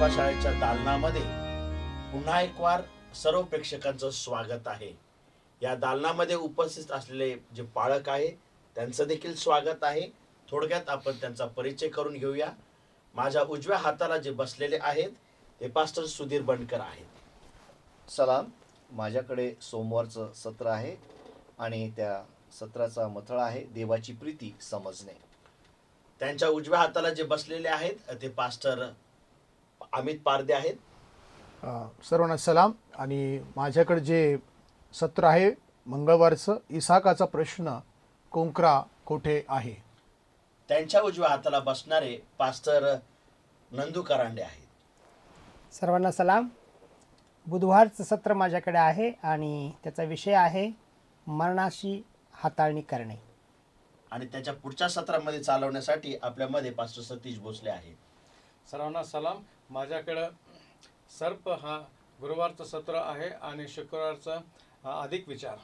शाबा शाळेच्या दालनामध्ये पुन्हा एक वार सर्व प्रेक्षकांचं स्वागत आहे. या दालनामध्ये उपस्थित असलेले जे पालक आहे त्यांचं देखील स्वागत आहे. थोडक्यात आपण त्यांचा परिचय करून घेऊया. माझ्या उजव्या हाताला जे बसलेले आहेत ते पास्टर सुधीर बनकर आहेत. सलाम. माझ्याकडे सोमवारचं सत्र आहे आणि त्या सत्राचा मथळा आहे देवाची प्रीती समजणे. त्यांच्या उजव्या हाताला जे बसलेले आहेत ते पास्टर अमित पारदे आहेत. सर्वांना सलाम. आणि माझ्याकडे जे सत्र आहे मंगळवारचं इसाकाचा प्रश्न कोंकरा कोठे आहे. त्यांच्या उजव्या हाताला बसणारे पास्टर नंदू करांडे आहेत. सर्वांना सलाम. बुधवारचं सत्र माझ्याकडे आहे आणि त्याचा विषय आहे मरणाशी हाताळणी करणे. आणि त्याच्या पुढच्या सत्रामध्ये चालवण्यासाठी आपल्यामध्ये पास्टर सतीश भोसले आहेत. सर्वांना सलाम. माझ्याकडं सर्प हा गुरुवारचं सत्र आहे आणि शुक्रवारचा अधिक विचार.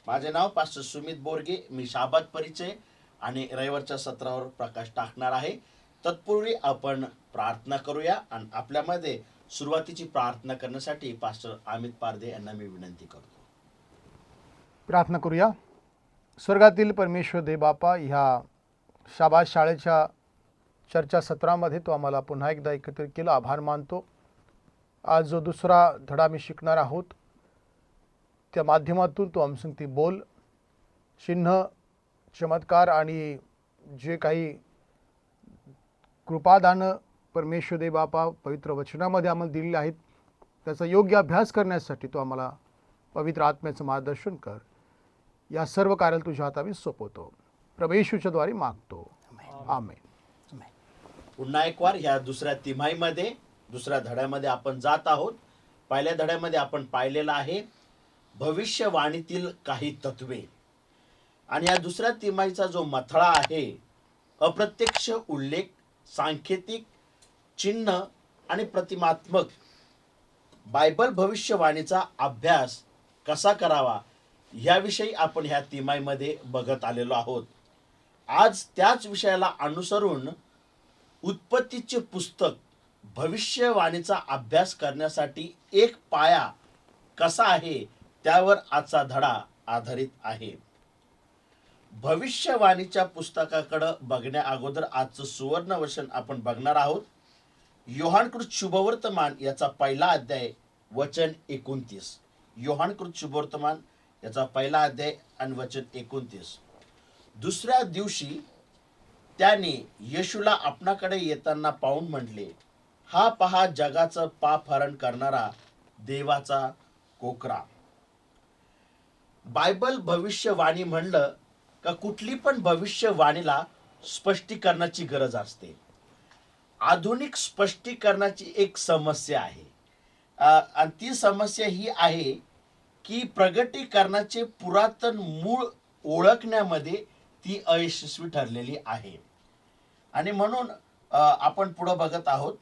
माझे नाव पास्टर सुमित बोरगे. मी शाबात परिचय आणि रविवारच्या सत्रावर प्रकाश टाकणार आहे. तत्पूर्वी आपण प्रार्थना करूया आणि आपल्यामध्ये सुरुवातीची प्रार्थना करण्यासाठी पास्टर अमित पारदे यांना मी विनंती करतो. प्रार्थना करूया. स्वर्गातील परमेश्वर देव बापा, ह्या शाबा शाळेच्या चर्चा सत्रामध्ये तो आम्हाला पुन्हा एकदा एकत्रित केलं, आभार मानतो. आज जो दुसरा धडा मी शिकणार आहोत त्या माध्यमातून तो आमसंगती बोल, चिन्ह, चमत्कार आणि जे काही कृपादानं परमेश्वर देव बापा पवित्र वचनामध्ये आम्हाला दिलेले आहेत त्याचा योग्य अभ्यास करण्यासाठी तो आम्हाला पवित्र आत्म्याचं मार्गदर्शन कर. या सर्व कार्याला तुझ्या हातावी सोपवतो, प्रभू येशूच्या द्वारे मागतो, आमेन. पुन्हा एक वार ह्या दुसऱ्या तिमाहीमध्ये दुसऱ्या धड्यामध्ये आपण जात आहोत. पहिल्या धड्यामध्ये आपण पाहिलेलं आहे भविष्यवाणीतील काही तत्वे. आणि या दुसऱ्या तिमाहीचा जो मथळा आहे अप्रत्यक्ष उल्लेख, सांकेतिक, चिन्ह आणि प्रतिमात्मक. बायबल भविष्यवाणीचा अभ्यास कसा करावा याविषयी आपण ह्या तिमाहीमध्ये बघत आलेलो आहोत. आज त्याच विषयाला अनुसरून उत्पत्तीचे पुस्तक भविष्यवाणीचा अभ्यास करण्यासाठी एक पाया कसा आहे त्यावर आजचा धडा आधारित आहे. भविष्यवाणीच्या पुस्तकाकडे बघण्या अगोदर आजचं सुवर्ण वचन आपण बघणार आहोत. योहानकृत शुभवर्तमान याचा पहिला अध्याय वचन 29. योहानकृत शुभवर्तमान याचा पहिला अध्याय आणि वचन 29. दुसऱ्या दिवशी त्याने येशूला आपणाकडे येताना पाहून म्हटले, हा पहा जगाचं पाप हरण करणारा देवाचा कोकरा. बायबल भविष्यवाणी म्हणलं का कुठली पण भविष्यवाणीला स्पष्टीकरणाची गरज असते. आधुनिक स्पष्टीकरणाची एक समस्या आहे आणि ती समस्या ही आहे की प्रगटीकरणाचे पुरातन मूळ ओळखण्यामध्ये ती अयशस्वी ठरलेली आहे. आणि म्हणून आपण पुढे बघत आहोत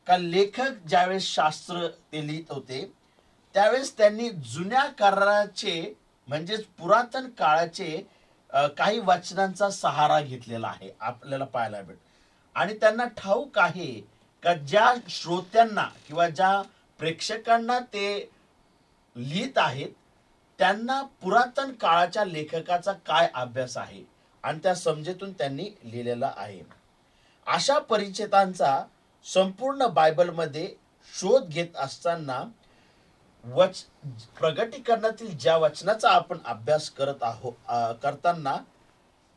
का लेखक ज्यावेळेस शास्त्र ते लिहित होते त्यावेळेस त्यांनी जुन्या कराराचे म्हणजेच पुरातन काळाचे काही वचनांचा सहारा घेतलेला आहे आपल्याला पाहायला भेट. आणि त्यांना ठाऊक आहे का ज्या श्रोत्यांना किंवा ज्या प्रेक्षकांना ते लिहित आहेत त्यांना पुरातन काळाच्या लेखकाचा काय अभ्यास आहे आणि त्या समजेतून त्यांनी लिहिलेला आहे. अशा परिचितांचा संपूर्ण बायबलमध्ये शोध घेत असताना प्रगटीकरणातील ज्या वचनाचा आपण अभ्यास करताना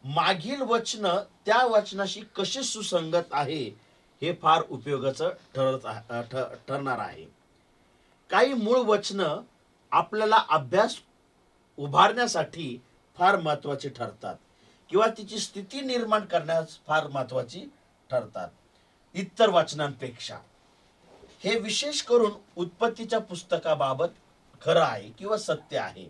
मागील वचन त्या वचनाशी कसे सुसंगत आहे हे फार उपयोगाचं ठरणार आहे. काही मूळ वचन आपल्याला अभ्यास उभारण्यासाठी फार महत्वाची ठरतात किंवा तिची स्थिती निर्माण करण्यास फार महत्वाची ठरतात इतर वचनांपेक्षा. हे विशेष करून उत्पत्तीच्या पुस्तकाबाबत खरं आहे किंवा सत्य आहे.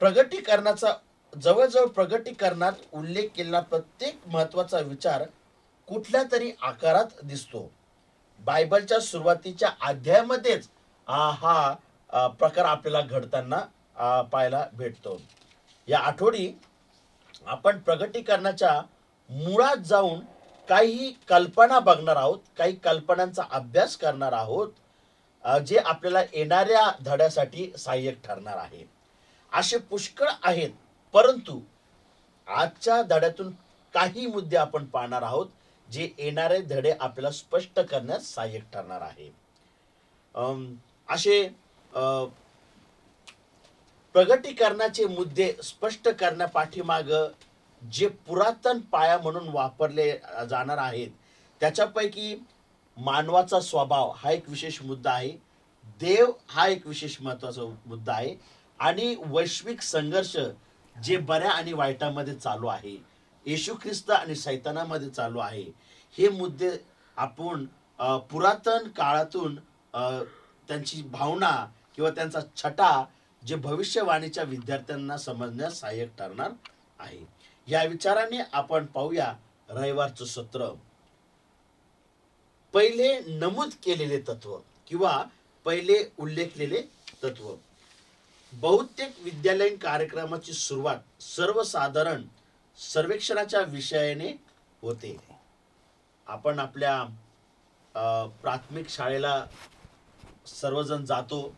प्रगटीकरणाचा जवळजवळ प्रगटीकरणात उल्लेख केलेला प्रत्येक महत्वाचा विचार कुठल्या तरी आकारात दिसतो. बायबलच्या सुरुवातीच्या अध्यायामध्येच हा प्रकार आपल्याला घडताना पाहायला भेटतो. या आठवडी आपण प्रगटीकरणाच्या मुळात जाऊन काही कल्पना बघणार आहोत, काही कल्पनांचा अभ्यास करणार आहोत, जे आपल्याला येणाऱ्या धड्यासाठी सहाय्यक ठरणार आहे. असे पुष्कळ आहेत, परंतु आजच्या धड्यातून काही मुद्दे आपण पाहणार आहोत जे येणारे धडे आपल्याला स्पष्ट करण्यास सहाय्यक ठरणार आहे. असे प्रगटीकरणाचे मुद्दे स्पष्ट करण्यापाठीमाग जे पुरातन पाया म्हणून वापरले जाणार आहेत, त्याच्यापैकी मानवाचा स्वभाव हा एक विशेष मुद्दा आहे, देव हा एक विशेष महत्वाचा मुद्दा आहे, आणि वैश्विक संघर्ष जे बऱ्या आणि वाईटामध्ये चालू आहे, येशू ख्रिस्त आणि सैतानामध्ये चालू आहे, हे मुद्दे आपण पुरातन काळातून त्यांची भावना किंवा त्यांचा छटा जे भविष्यवाणीच्या विद्यार्थ्यांना समजण्यास सहाय्यक ठरणार आहे. या विचाराने आपण पाहूया रविवारचं सत्र. पहिले नमूद केलेले तत्व किंवा पहिले उल्लेखलेले तत्व. बहुतेक विद्यालयीन कार्यक्रमाची सुरुवात सर्वसाधारण सर्वेक्षणाच्या विषयाने होते. आपण आपल्या प्राथमिक शाळेला सर्वजण जातो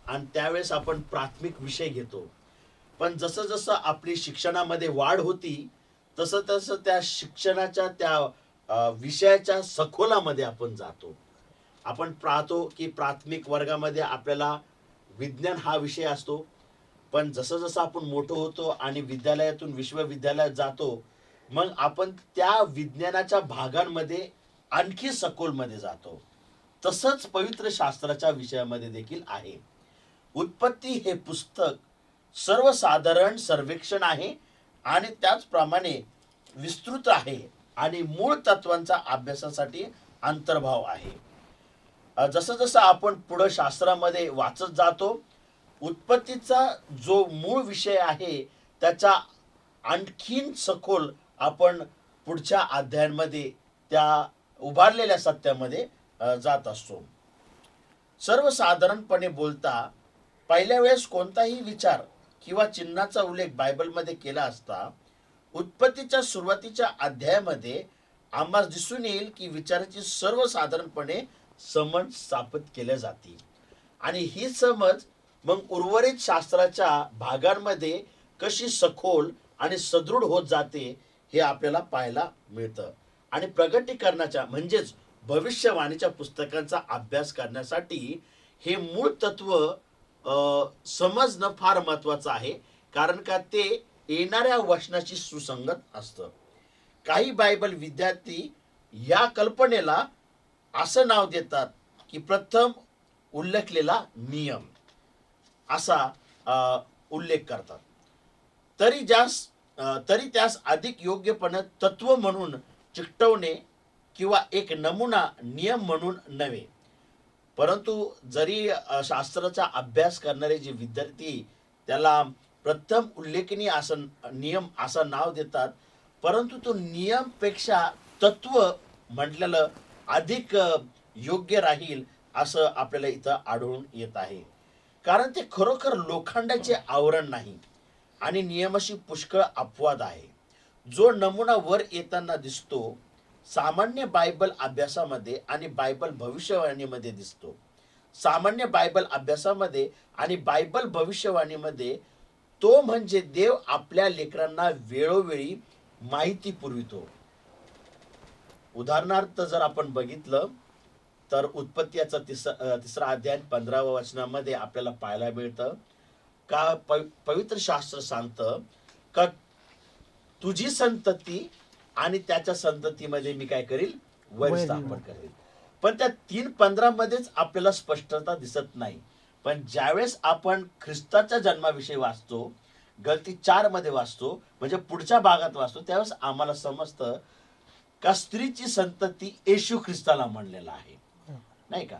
आणि त्यावेळेस आपण प्राथमिक विषय घेतो, पण जसं जसं आपली शिक्षणामध्ये वाढ होती तसं तसं त्या शिक्षणाच्या त्या विषयाच्या सखोलामध्ये आपण जातो. आपण पाहतो की प्राथमिक वर्गामध्ये आपल्याला विज्ञान हा विषय असतो, पण जसं जसं आपण मोठं होतो आणि विद्यालयातून विश्वविद्यालयात जातो, मग आपण त्या विज्ञानाच्या भागांमध्ये आणखी सखोलमध्ये जातो. तसंच पवित्र शास्त्राच्या विषयामध्ये देखील आहे. उत्पत्ती हे पुस्तक सर्वसाधारण सर्वेक्षण आहे आणि त्याचप्रमाणे विस्तृत आहे आणि मूळ तत्वांचा अभ्यासासाठी अंतर्भाव आहे. जसं जसं आपण पुढे शास्त्रामध्ये वाचत जातो, उत्पत्तीचा जो मूळ विषय आहे त्याच्या आणखीन सखोल आपण पुढच्या अध्यायांमध्ये त्या उभारलेल्या सत्यामध्ये जात असतो. सर्वसाधारणपणे बोलता पहिल्या वेळेस कोणताही विचार किंवा चिन्हाचा उल्लेख बायबलमध्ये केला असता उत्पत्तीच्या सुरुवातीच्या अध्यायामध्ये आम्हाला दिसून येईल की विचाराची सर्वसाधारणपणे समज स्थापित केल्या जाते आणि ही समज मग उर्वरित शास्त्राच्या भागांमध्ये कशी सखोल आणि सदृढ होत जाते हे आपल्याला पाहायला मिळतं. आणि प्रगटीकरणाच्या म्हणजेच भविष्यवाणीच्या पुस्तकांचा अभ्यास करण्यासाठी हे मूळ तत्व समजणं फार महत्वाचं आहे, कारण का ते येणाऱ्या वचनाची सुसंगत असतं. काही बायबल विद्यार्थी या कल्पनेला असं नाव देतात की प्रथम उल्लेखलेला नियम असा उल्लेख करतात, तरी त्यास अधिक योग्यपणे तत्व म्हणून चिकटवणे किंवा एक नमुना नियम म्हणून नव्हे. परंतु जरी शास्त्राचा अभ्यास करणारे जे विद्यार्थी त्याला प्रथम उल्लेखनीय असं नियम असं नाव देतात, परंतु तो नियमपेक्षा तत्व म्हटलेलं अधिक योग्य राहील असं आपल्याला इथं आढळून येत आहे. कारण ते खरोखर लोखंडाचे आवरण नाही आणि नियमाशी पुष्कळ अपवाद आहे. जो नमुना वर येताना दिसतो सामान्य बायबल अभ्यासामध्ये आणि बायबल भविष्यवाणीमध्ये दिसतो. सामान्य बायबल अभ्यासामध्ये आणि बायबल भविष्यवाणीमध्ये तो म्हणजे देव आपल्या लेकरांना वेळोवेळी माहिती पुरवितो. उदाहरणार्थ जर आपण बघितलं तर उत्पत्तीचा तिसरा अध्याय 15व्या वचनामध्ये आपल्याला पाहायला मिळतं का पवित्र शास्त्र सांगतं का तुझी संतती आणि त्याच्या संततीमध्ये मी काय करील, वैर स्थापन करेल. पण त्या 3:15 मध्येच आपल्याला स्पष्टता दिसत नाही. पण ज्यावेळेस आपण ख्रिस्ताच्या जन्माविषयी वाचतो, गलती 4 मध्ये वाचतो, म्हणजे पुढच्या भागात वाचतो, त्यावेळेस आम्हाला समजतं का स्त्रीची संतती येशू ख्रिस्ताला म्हणलेला आहे, नाही का.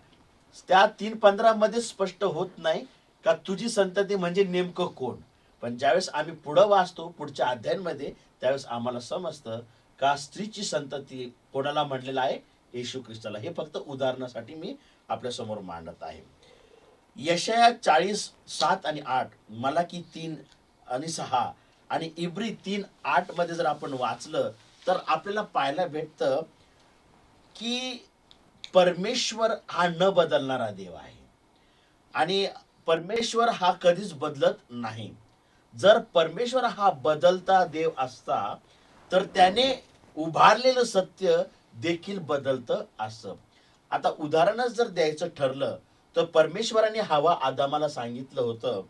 त्या 3:15 मध्ये स्पष्ट होत नाही का तुझी संतती म्हणजे नेमकं कोण. पण ज्यावेळेस आम्ही पुढे वाचतो पुढच्या अध्यायांमध्ये, त्यावेळेस आम्हाला समजतं का स्त्रीची संतती कोणाला म्हणलेला आहे, येशू ख्रिस्ताला. हे फक्त उदाहरणासाठी मी आपल्या समोर मांडत आहे. यशाया 40:7 आणि 8, मलाकी 3 आणि 6 आणि इब्री 3:8 मध्ये जर आपण वाचलं तर आपल्याला पाहायला भेटतं की परमेश्वर हा न बदलणारा देव आहे आणि परमेश्वर हा कधीच बदलत नाही. जर परमेश्वर हा बदलता देव असता तर त्याने उभारलेलं सत्य देखील बदलतं असं. आता उदाहरणच जर द्यायचं ठरलं तर परमेश्वराने हवा आदामाला सांगितलं होतं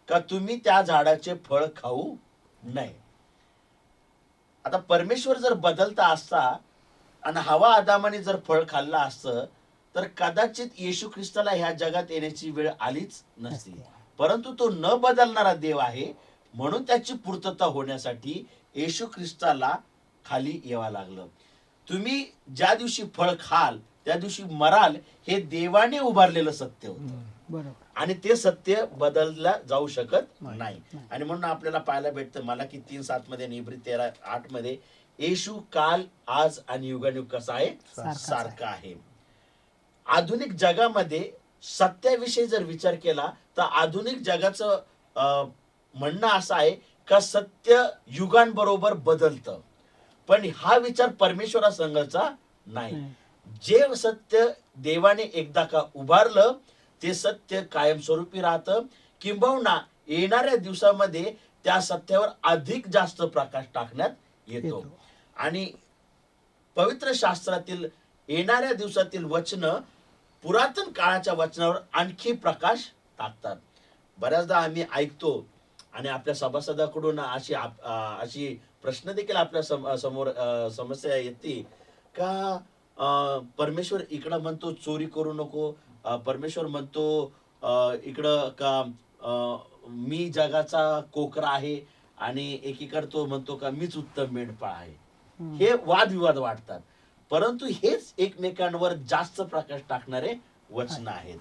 का तुम्ही त्या झाडाचे फळ खाऊ नये. आता परमेश्वर जर बदलता असता आणि हवा आदामाने जर फळ खाल्लं असतं तर कदाचित येशू ख्रिस्ताला ह्या जगात येण्याची वेळ आलीच नसती. परंतु तो न बदलणारा देव आहे म्हणून त्याची पूर्तता होण्यासाठी येशू ख्रिस्ताला खाली यावं लागलं. तुम्ही ज्या दिवशी फळ खाल त्या दिवशी मराल हे देवाने उभारलेलं सत्य होतं बरोबर. आणि ते सत्य बदलला जाऊ शकत नाही. आणि म्हणून आपल्याला पाहायला भेटतं मला की 3:7 मध्ये आणि इब्री 13:8 मध्ये येशू काल आज आणि युगानुयुग कसा आहे सारखा आहे. आधुनिक जगामध्ये सत्याविषयी जर विचार केला तर आधुनिक जगाचं म्हणणं असं आहे का सत्य युगांबरोबर बदलतं, पण हा विचार परमेश्वरासंगचा नाही. जे सत्य देवाने एकदा का उभारलं ते सत्य कायमस्वरूपी राहतं, किंबहुना येणाऱ्या दिवसामध्ये त्या सत्यावर अधिक जास्त प्रकाश टाकण्यात येतो. आणि पवित्र शास्त्रातील येणाऱ्या दिवसातील वचन पुरातन काळाच्या वचनावर आणखी प्रकाश टाकतात. बऱ्याचदा आम्ही ऐकतो आणि आपल्या सभासदाकडून अशी प्रश्न देखील आपल्या समोर समस्या येते का परमेश्वर इकडं म्हणतो चोरी करू नको, परमेश्वर म्हणतो इकडं का मी जगाचा कोकरा आहे आणि एकीकडे तो म्हणतो का मीच उत्तम मेंढपाळ आहे. हे वादविवाद वाटतात, परंतु हेच एकमेकांवर जास्त प्रकाश टाकणारे वचन आहेत.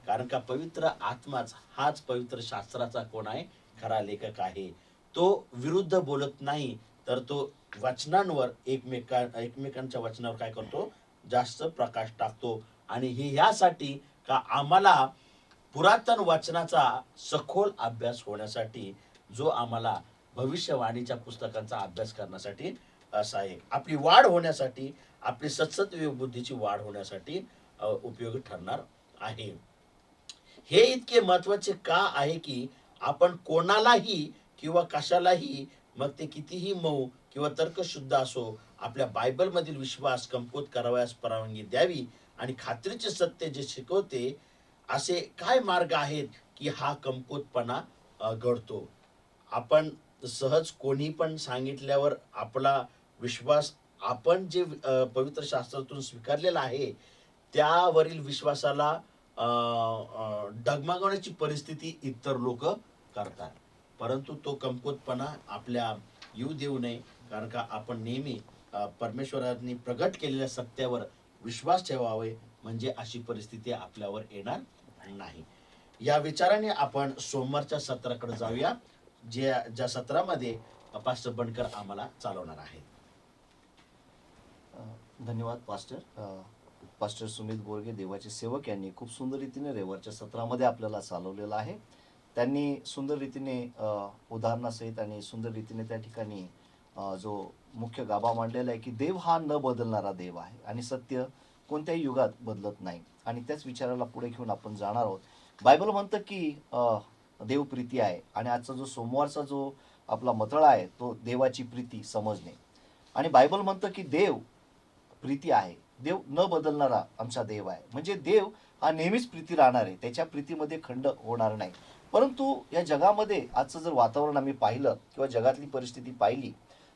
कारण का पवित्र आत्माच हाच पवित्र शास्त्राचा कोण आहे खरा लेखक आहे. तो विरुद्ध बोलत नाही तर तो वचनांवर एकमेकांच्या वचनावर काय करतो जास्त प्रकाश टाकतो. आणि हे ह्यासाठी का आम्हाला पुरातन वचनाचा सखोल अभ्यास होण्यासाठी जो आम्हाला भविष्यवाणीच्या पुस्तकांचा अभ्यास करण्यासाठी असा आहे, आपली वाढ होण्यासाठी, आपली सत्सत्व बुद्धीची वाढ होण्यासाठी उपयोगी ठरणार आहे. हे इतके महत्वाचे का आहे की आपण कोणालाही किंवा कशालाही मग ते कितीही मऊ किंवा तर्कशुद्ध असो आपल्या बायबल मधील विश्वास कमकुवत करावयास परवानगी द्यावी आणि खात्रीचे सत्य जे शिकवते असे काय मार्ग आहेत की हा कमकुवतपणा घडतो. आपण सहज कोणी पण सांगितल्यावर आपला विश्वास आपण जे पवित्र शास्त्रातून स्वीकारलेला आहे त्यावरील विश्वासाला डगमगवण्याची परिस्थिती इतर लोक करतात, परंतु तो कमकुवतपणा आपल्या येऊ देऊ नये. कारण का आपण नेहमी परमेश्वरांनी प्रगट केलेल्या सत्यावर विश्वास ठेवावे, म्हणजे अशी परिस्थिती आपल्यावर येणार नाही. या विचाराने आपण सोमवारच्या सत्राकडे जाऊया, ज्या सत्रामध्ये पास्टर बनकर आम्हाला चालवणार आहे. धन्यवाद पास्टर सुमित गोरगे देवाचे सेवक यांनी खूप सुंदर रीतीने रविवारच्या सत्रामध्ये आपल्याला चालवलेलं आहे. त्यांनी सुंदर रीतीने उदाहरणासहित आणि सुंदर रीतीने त्या ठिकाणी जो मुख्य गाभा मांडलेला आहे की देव हा न बदलणारा देव आहे आणि सत्य कोणत्याही युगात बदलत नाही. आणि त्याच विचाराला पुढे घेऊन आपण जाणार आहोत. बायबल म्हणतं की देव प्रीती आहे आणि आजचा जो सोमवारचा जो आपला मथळा आहे तो देवाची प्रीती समजणे. आणि बायबल म्हणतं की देव प्रीती आहे, देव न बदलणारा आमचा देव आहे. म्हणजे देव हा नेहमीच प्रीती राहणार आहे, त्याच्या प्रीतीमध्ये खंड होणार नाही. परंतु या जगामध्ये आजचं जर वातावरण आम्ही पाहिलं किंवा जगातली परिस्थिती पाहिली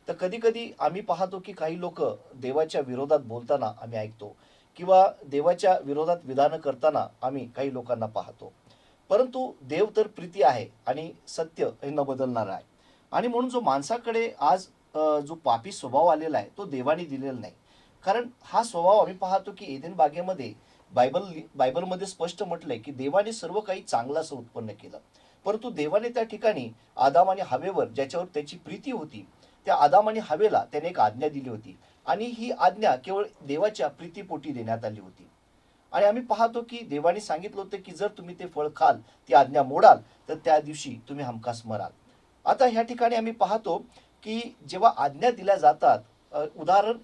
तर कधी कधी आम्ही पाहतो की काही लोक देवाच्या विरोधात बोलताना आम्ही ऐकतो किंवा देवाच्या विरोधात विधानं करताना आम्ही काही लोकांना पाहतो. परंतु देव तर प्रीती आहे आणि सत्य हे न बदलणार आहे. आणि म्हणून जो माणसाकडे आज जो पापी स्वभाव आलेला आहे तो देवाने दिलेला नाही. कारण हा स्वभाव आम्ही पाहतो की एदेन बागेमध्ये बायबलमध्ये स्पष्ट म्हटलंय की देवाने सर्व काही चांगलं असं उत्पन्न केलं, परंतु देवाने त्या ठिकाणी आदाम आणि हवेवर ज्याच्यावर त्याची प्रीती होती त्या आदाम आणि हवेला त्याने एक आज्ञा दिली होती आणि ही आज्ञा केवळ देवाच्या प्रीतीपोटी देण्यात आली होती. आणि आम्ही पाहतो की देवाने सांगितलं होतं की जर तुम्ही ते फळ खाल, ती आज्ञा मोडाल तर त्या दिवशी तुम्ही हमखास मराल. आता ह्या ठिकाणी आम्ही पाहतो की जेव्हा आज्ञा दिल्या जातात उदाहरण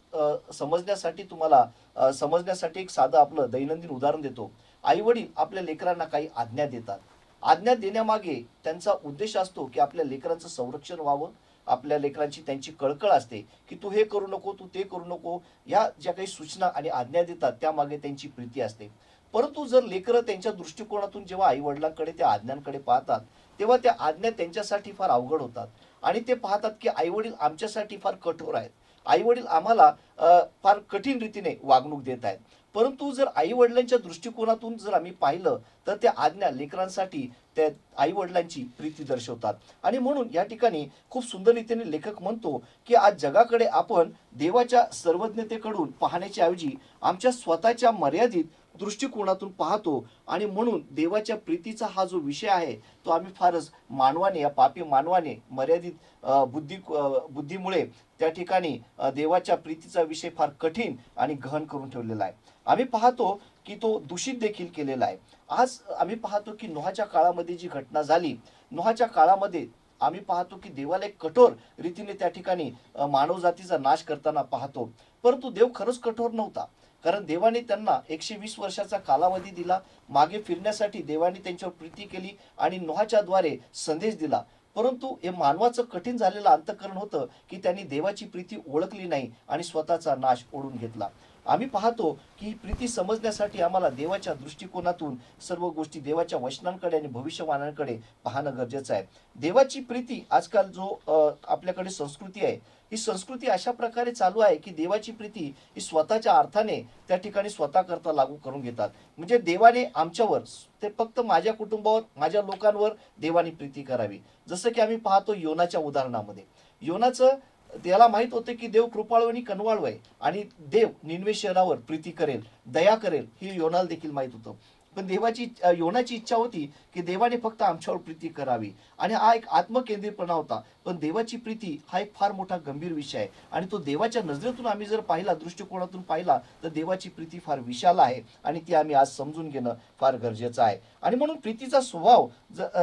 समजण्यासाठी तुम्हाला समजण्यासाठी एक साधं आपलं दैनंदिन उदाहरण देतो. आई वडील आपल्या लेकरांना काही आज्ञा देतात. आज्ञा देण्यामागे त्यांचा उद्देश असतो की आपल्या लेकरांचं संरक्षण व्हावं, आपल्या लेकरांची त्यांची कळकळ असते की तू हे करू नको, तू ते करू नको. या ज्या काही सूचना आणि आज्ञा देतात त्यामागे त्यांची प्रीती असते. परंतु जर लेकरं त्यांच्या दृष्टिकोनातून जेव्हा आई वडिलांकडे त्या आज्ञांकडे पाहतात तेव्हा त्या आज्ञा त्यांच्यासाठी फार अवघड होतात आणि ते पाहतात की आई वडील आमच्यासाठी फार कठोर आहेत, आई वडील आम्हाला फार कठीण रीतीने वागणूक देत आहेत. परंतु जर आई वडिलांच्या दृष्टिकोनातून जर आम्ही पाहिलं तर त्या आज्ञा लेकरांसाठी त्या आई वडिलांची प्रीती दर्शवतात. आणि म्हणून या ठिकाणी खूप सुंदर रीतीने लेखक म्हणतो की आज जगाकडे आपण देवाच्या सर्वज्ञतेकडून पाहण्याच्या ऐवजी आमच्या स्वतःच्या मर्यादित दृष्टिकोनातून पाहतो. आणि म्हणून देवाच्या प्रीतीचा हा जो विषय आहे तो आम्ही फारच मानवाने, या पापी मानवाने मर्यादित बुद्धीमुळे त्या ठिकाणी देवाच्या प्रीतीचा विषय फार कठीण आणि गहन करून ठेवलेला आहे. आम्ही पाहतो की तो दूषित देखील केलेला आहे. आज आम्ही पाहतो की नोहाच्या काळामध्ये जी घटना झाली, नोहाच्या काळामध्ये आम्ही पाहतो की देवाला एक कठोर रीतीने त्या ठिकाणी मानव जातीचा नाश करताना पाहतो. परंतु देव खरंच कठोर नव्हता, कारण देवाने त्यांना 120 वर्षाचा कालावधी दिला. मागे फिरण्यासाठी देवाने त्यांच्यावर प्रीती केली आणि नोहाच्या द्वारे संदेश दिला. परंतु हे मानवाचं कठीण झालेलं अंतःकरण होतं की त्यांनी देवाची प्रीती ओळखली नाही आणि स्वतःचा नाश ओढून घेतला. आम्ही पाहतो की ही प्रीती समजण्यासाठी आम्हाला देवाच्या दृष्टिकोनातून सर्व गोष्टी, देवाच्या वचनांकडे आणि भविष्यवाण्यांकडे पाहणं गरजेचं आहे. देवाची प्रीती आजकाल जो आपल्याकडे संस्कृती आहे, ही संस्कृती अशा प्रकारे चालू आहे की देवाची प्रीती ही स्वतःच्या अर्थाने त्या ठिकाणी स्वतः करता लागू करून घेतात. म्हणजे देवाने आमच्यावर, ते फक्त माझ्या कुटुंबावर, माझ्या लोकांवर देवाने प्रीती करावी. जसं की आम्ही पाहतो योनाच्या उदाहरणामध्ये, योनाचं त्याला माहित होतं की देव कृपाळू आणि कनवाळू आहे आणि देव निनवे शहरावर प्रीती करेल, दया करेल, हे योनाला देखील माहित होतं. पण योनाची इच्छा होती की देवाने फक्त आमच्यावर प्रीती करावी आणि हा एक आत्मकेंद्रितपणा होता. पण देवाची प्रीती हा एक फार मोठा गंभीर विषय आहे आणि तो देवाच्या नजरेतून आम्ही जर पाहिला, दृष्टिकोनातून पाहिला, तर देवाची प्रीती फार विशाल आहे आणि ती आम्ही आज समजून घेणं फार गरजेचं आहे. आणि म्हणून प्रीतीचा स्वभाव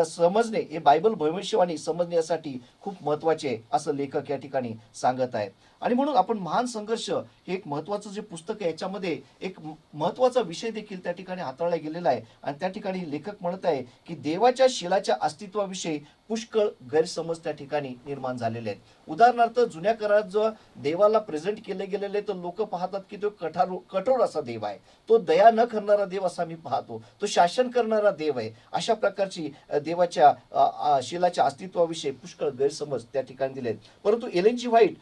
समजणे हे बायबल भविष्यवाणी समजण्यासाठी खूप महत्वाचे आहे असं लेखक या ठिकाणी सांगत आहेत. आणि म्हणून आपण महान संघर्ष हे एक महत्वाचं जे पुस्तक आहे, याच्यामध्ये एक महत्वाचा विषय देखील त्या ठिकाणी हाताळला गेलेला आहे. आणि त्या ठिकाणी लेखक म्हणत आहे की देवाच्या शीलाच्या अस्तित्वाविषयी पुष्कळ गैरसमज त्या ठिकाणी निर्माण झालेले आहेत. उदाहरणार्थ जुन्या करारात जो देवाला प्रेझेंट केले गेलेले, तर लोक पाहतात की तो कठोर असा देव आहे, तो दया न करणारा देव असा मी पाहतो, तो शासन करणारा देव आहे. अशा प्रकारची देवाच्या शीलाच्या अस्तित्वाविषयी पुष्कळ गैरसमज त्या ठिकाणी दिलेत. परंतु एलेन जी व्हाईट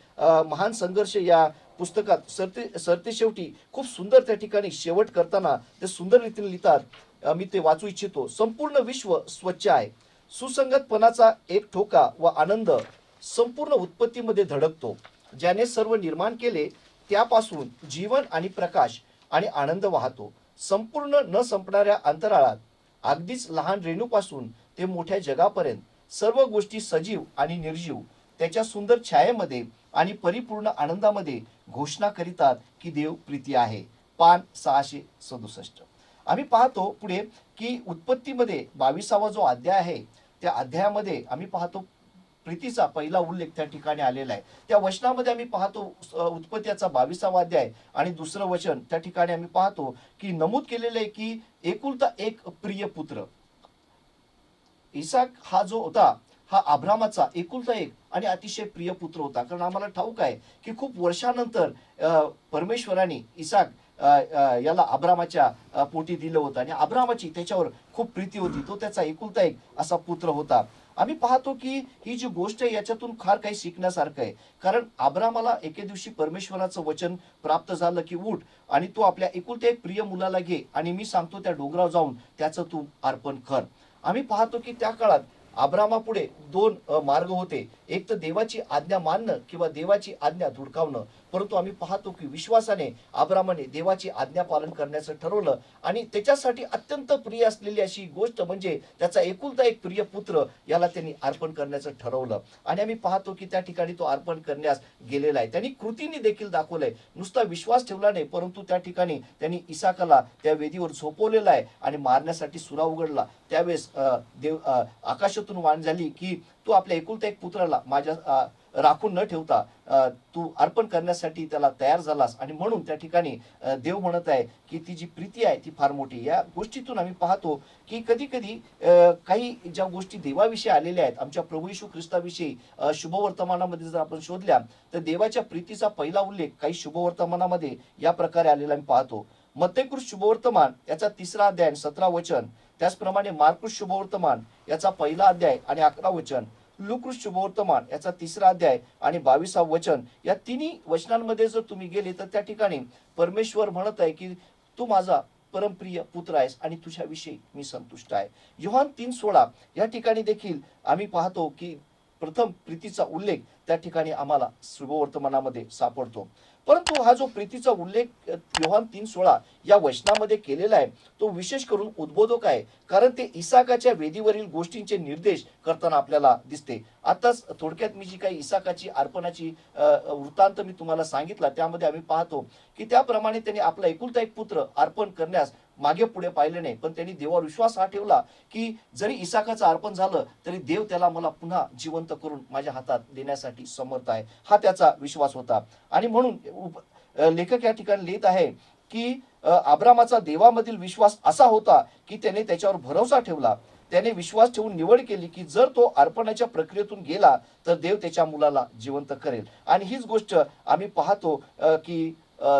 महान संघर्ष या पुस्तकात सरतेशेवटी खूप सुंदर त्या ठिकाणी शेवट करताना ते सुंदर रीतीने लिहितात. मी ते वाचू इच्छितो. संपूर्ण विश्व स्वच्छ आहे. सुसंगतपणाचा एक ठोका व आनंद संपूर्ण उत्पत्तीमध्ये धडकतो. ज्याने सर्व निर्माण केले त्यापासून जीवन आणि प्रकाश आणि आनंद वाहतो. संपूर्ण न संपणाऱ्या अंतराळात अगदीच लहान रेणूपासून ते मोठ्या जगापर्यंत सर्व गोष्टी सजीव आणि निर्जीव त्याच्या सुंदर छायेमध्ये आणि परिपूर्ण आनंदामध्ये घोषणा करीतात की देव प्रीती आहे. पान 667. आम्ही पाहतो पुढे की उत्पत्तीमध्ये 22वा जो अध्याय आहे, त्या अध्यायामध्ये आम्ही पाहतो प्रीतीचा पहिला उल्लेख त्या ठिकाणी आलेला आहे. त्या वचनामध्ये आम्ही पाहतो उत्पत्तीचा 22वा अध्याय आणि दुसरं वचन त्या ठिकाणी आम्ही पाहतो की नमूद केलेलं आहे की एकुलता एक प्रिय पुत्र इसाक हा जो होता, हा अब्रामाचा एकुलता एक आणि अतिशय प्रिय पुत्र होता. कारण आम्हाला ठाऊक आहे की खूप वर्षानंतर परमेश्वराने इसाक याला अब्रामाच्या पोटी दिलं होतं आणि अब्रामाची त्याच्यावर खूप प्रीती होती. तो त्याचा एकुलता एक असा पुत्र होता. आम्ही पाहतो की ही जी गोष्ट आहे याच्यातून फार काही शिकण्यासारखं आहे. कारण अब्रामाला एके दिवशी परमेश्वराचं वचन प्राप्त झालं की उठ आणि तू आपल्या एकुलत्या एक प्रिय मुलाला घे आणि मी सांगतो त्या डोंगरावर जाऊन त्याचं तू अर्पण कर. आम्ही पाहतो की त्या काळात अब्रामापुढे दोन मार्ग होते. एक तर देवाची आज्ञा मानणं किंवा देवाची आज्ञा धुडकावणं. परंतु आम्ही पाहतो की विश्वासाने अब्रामाने देवाची आज्ञा पालन करण्याचं ठरवलं आणि त्याच्यासाठी अत्यंत प्रिय असलेली अशी गोष्ट म्हणजे त्याचा एकुलता एक प्रिय पुत्र याला त्यांनी अर्पण करण्याचं ठरवलं. आणि आम्ही पाहतो की त्या ठिकाणी तो अर्पण करण्यास गेलेला आहे. त्यांनी कृतीने देखील दाखवलंय. नुसता विश्वास ठेवला नाही, परंतु त्या ठिकाणी त्यांनी इसाकाला त्या वेदीवर झोपवलेला आहे आणि मारण्यासाठी सुरा उघडला. त्यावेळेस देव आकाशातून वाण झाली की तू आपल्या एकुलता एक पुत्राला माझ्या राखून न ठेवता तू अर्पण करण्यासाठी त्याला तयार झालास आणि म्हणून त्या ठिकाणी देव म्हणत आहे की ती जी प्रीती आहे ती फार मोठी. या गोष्टीतून आम्ही पाहतो की कधी कधी काही ज्या गोष्टी देवाविषयी आलेल्या आहेत, आमच्या प्रभू येशू ख्रिस्ताविषयी शुभवर्तमानामध्ये जर आपण शोधल्या तर देवाच्या प्रीतीचा पहिला उल्लेख काही शुभवर्तमानामध्ये या प्रकारे आलेला आम्ही पाहतो. मत्तेकृत शुभवर्तमान याचा 3 अध्याय 17 वचन, त्याचप्रमाणे मार्कुस शुभवर्तमान याचा 1 अध्याय आणि 11 वचन, लूका शुभवर्तमान याचा 3 अध्याय आणि 22 वचन, या तिन्ही वचनांमध्ये जर तुम्ही गेले तर त्या ठिकाणी परमेश्वर म्हणत आहे की तू माझा परमप्रिय पुत्र आहेस आणि तुझ्याविषयी मी संतुष्ट आहे. योहान 3:16 या ठिकाणी देखील आम्ही पाहतो की प्रथम प्रीतीचा उल्लेख त्या ठिकाणी आम्हाला शुभवर्तमानामध्ये सापडतो. परंतु हा जो प्रीतीचा उल्लेख योहान 3:16 या वचनामध्ये केलेला आहे तो विशेष करून उद्बोधक आहे, कारण ते इसाकाच्या वेदीवरील गोष्टींचे निर्देश करताना आपल्याला दिसते. आताच थोडक्यात मी जी काही इसाकाची अर्पणाची वृत्तांत मी तुम्हाला सांगितला त्यामध्ये आम्ही पाहतो की त्याप्रमाणे त्यांनी आपला एकुलता एक पुत्र अर्पण करण्यास मागे पुढे पाहिले नाही, पण त्यांनी देवावर विश्वास हा ठेवला की जरी इसाकाचं अर्पण झालं तरी देव त्याला मला पुन्हा जिवंत करून माझ्या हातात देण्यासाठी समर्थ आहे, हा त्याचा विश्वास होता. आणि म्हणून लेखक या ठिकाणी लिहित आहे की अब्रामाचा देवामधील विश्वास असा होता की त्याने त्याच्यावर भरोसा ठेवला. त्याने विश्वास ठेवून निवड केली की जर तो अर्पणाच्या प्रक्रियेतून गेला तर देव त्याच्या मुलाला जिवंत करेल. आणि हीच गोष्ट आम्ही पाहतो की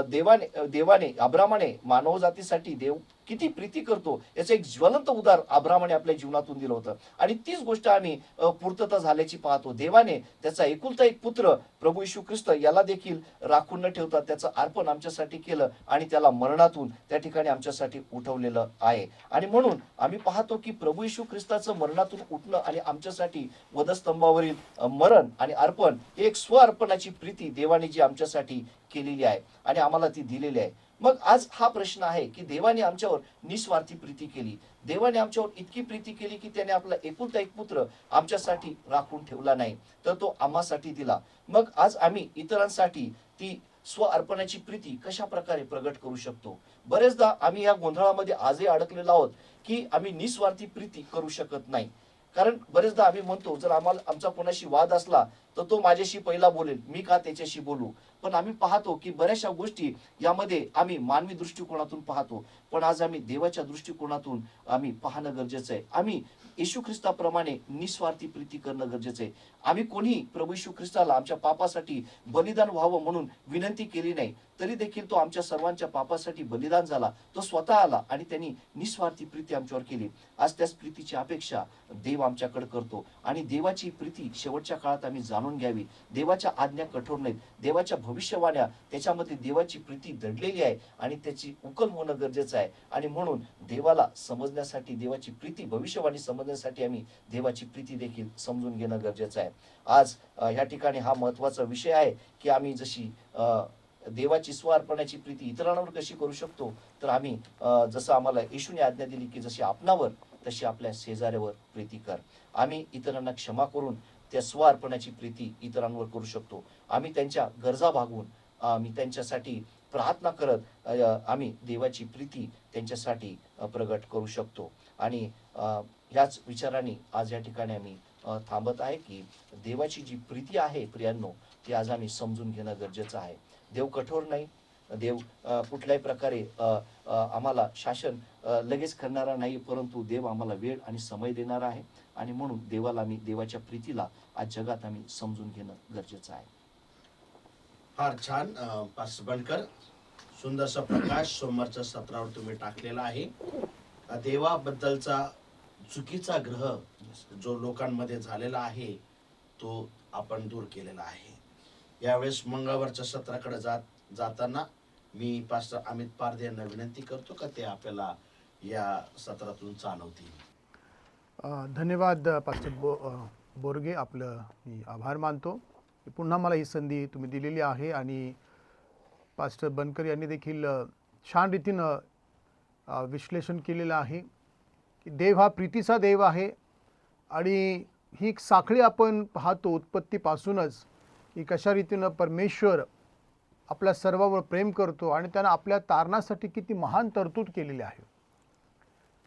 देवाने अब्रामाने मानवजातीसाठी देव किती प्रीती करतो याचं एक ज्वलंत उदाहरण अब्रामाने आपल्या जीवनातून दिलं होतं. आणि तीच गोष्ट आम्ही पूर्तता झाल्याची पाहतो. देवाने त्याचा एकुलता एक पुत्र प्रभू येशू ख्रिस्त याला देखील राखून न ठेवता त्याचं अर्पण आमच्यासाठी केलं आणि त्याला मरणातून त्या ठिकाणी आमच्यासाठी उठवलेलं आहे. आणि म्हणून आम्ही पाहतो की प्रभू येशू ख्रिस्ताचं मरणातून उठणं आणि आमच्यासाठी वधस्तंभावरील मरण आणि अर्पण हे एक स्वअर्पणाची प्रीती देवाने जी आमच्यासाठी केलेली आहे आणि आम्हाला ती दिलेली आहे. मग आज हा प्रश्न आहे की देवाने आमच्यावर निस्वार्थी प्रीती केली, देवाने आमच्यावर इतकी प्रीती केली की त्याने आपला एकुलता एक पुत्र आमच्यासाठी राखून ठेवला नाही तर तो आम्हासाठी दिला. मग आज आम्ही इतरांसाठी ती स्व अर्पणाची प्रीती कशा प्रकारे प्रगट करू शकतो? बरेचदा आम्ही या गोंधळामध्ये आजही अडकलेलो आहोत की आम्ही निस्वार्थी प्रीती करू शकत नाही. कारण बरेचदा आम्ही म्हणतो जर आमचा कोणाशी वाद असला तर तो माझ्याशी पहिला बोलेल, मी का त्याच्याशी बोलू. पण आम्ही पाहतो की बऱ्याचशा गोष्टी यामध्ये आम्ही मानवी दृष्टिकोनातून पाहतो, पण आज आम्ही देवाच्या दृष्टिकोनातून आम्ही पाहणं गरजेचं आहे. आम्ही येशू ख्रिस्ताप्रमाणे निस्वार्थी प्रीती करणं गरजेचं आहे. आम्ही कोणी प्रभू येशू ख्रिस्ताला आमच्या पापासाठी बलिदान व्हावं म्हणून विनंती केली नाही, तरी देखील तो आमच्या सर्वांच्या पापासाठी बलिदान झाला. तो स्वतः आला आणि त्यांनी निस्वार्थी प्रीती आमच्यावर केली. आज त्याच प्रीतीची अपेक्षा देव आमच्याकडे करतो आणि देवाची प्रीती शेवटच्या काळात आम्ही जाणून घ्यावी. देवाच्या आज्ञा कठोर नाहीत, देवाच्या भविष्यवाण्या त्याच्यामध्ये देवाची प्रीती दडलेली आहे आणि त्याची उकल होणं गरजेचं आहे. आणि म्हणून देवाला समजण्यासाठी, देवाची प्रीती भविष्यवाणी समजण्यासाठी आम्ही देवाची प्रीती देखील समजून घेणं गरजेचं आहे. आज या ठिकाणी हा महत्वाचा विषय आहे की आम्ही जशी देवाची स्वअर्पणाची प्रीती इतरांवर कशी करू शकतो, तर आम्ही जसं आम्हाला येशूने आज्ञा दिली की जशी आपणावर तशी आपल्या शेजाऱ्यावर प्रीती कर. आम्ही इतरांना क्षमा करून त्या स्वअर्पणाची प्रीती इतरांवर करू शकतो. आम्ही त्यांच्या गरजा भागवून आम्ही त्यांच्यासाठी प्रार्थना करत आम्ही देवाची प्रीती त्यांच्यासाठी प्रगट करू शकतो. आणि ह्याच विचाराने आज या ठिकाणी आम्ही थांबत आहे की देवाची जी प्रीती आहे प्रियांनो ती आज आम्ही समजून घेणं गरजेचं आहे. देव कठोर नाही, देव कुठल्याही प्रकारे आम्हाला शासन लगेच करणारा नाही, परंतु देव आम्हाला वेळ आणि समय देणारा आहे. आणि म्हणून देवाला आम्ही देवाच्या प्रीतीला आज जगात आम्ही समजून घेणं गरजेचं आहे. फार छान पास्टर बनकर, सुंदरसा प्रकाश सोमवारच्या सत्रावर तुम्ही टाकलेला आहे. देवाबद्दलचा चुकीचा ग्रह जो लोकांमध्ये झालेला आहे तो आपण दूर केलेला आहे. यावेळेस मंगळवारच्या सत्राकडे जाताना मी पास्टर अमित पारदे यांना विनंती करतो का ते आपल्याला या सत्रातून चालवतील. धन्यवाद पास्टर बोरगे, आपलं मी आभार मानतो. पुन्हा मला ही संधी तुम्ही दिलेली आहे आणि पास्टर बनकर यांनी देखील छान रीतीनं विश्लेषण केलेलं आहे की देव हा प्रीतीचा देव आहे. आणि ही एक साखळी आपण पाहतो उत्पत्तीपासूनच की कशा रीतीनं परमेश्वर आपल्या सर्वावर प्रेम करतो आणि त्यानं आपल्या तारणासाठी किती महान तरतूद केलेली आहे.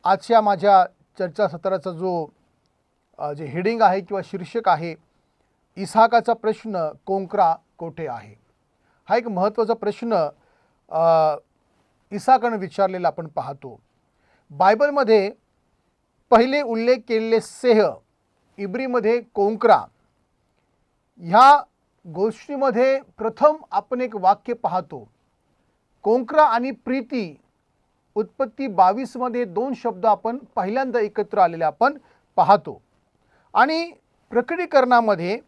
आजच्या माझ्या चर्चासत्राचा जे हेडिंग आहे किंवा शीर्षक आहे इसहाकाचा प्रश्न कोंकरा कोठे आहे? हा एक महत्त्वाचा प्रश्न इसहाकानं विचारलेला आपण पाहतो. बायबलमध्ये पहिले उल्लेख केलेले सेह, इब्रीमध्ये कोंकरा, ह्या गोष्टीमध्ये प्रथम आपण एक वाक्य पाहतो. कोंकरा आणि प्रीती, उत्पत्ती 22 मध्ये दोन शब्द आपण पहिल्यांदा एकत्र आलेले आपण पाहतो. आणि प्रकटीकरणामध्ये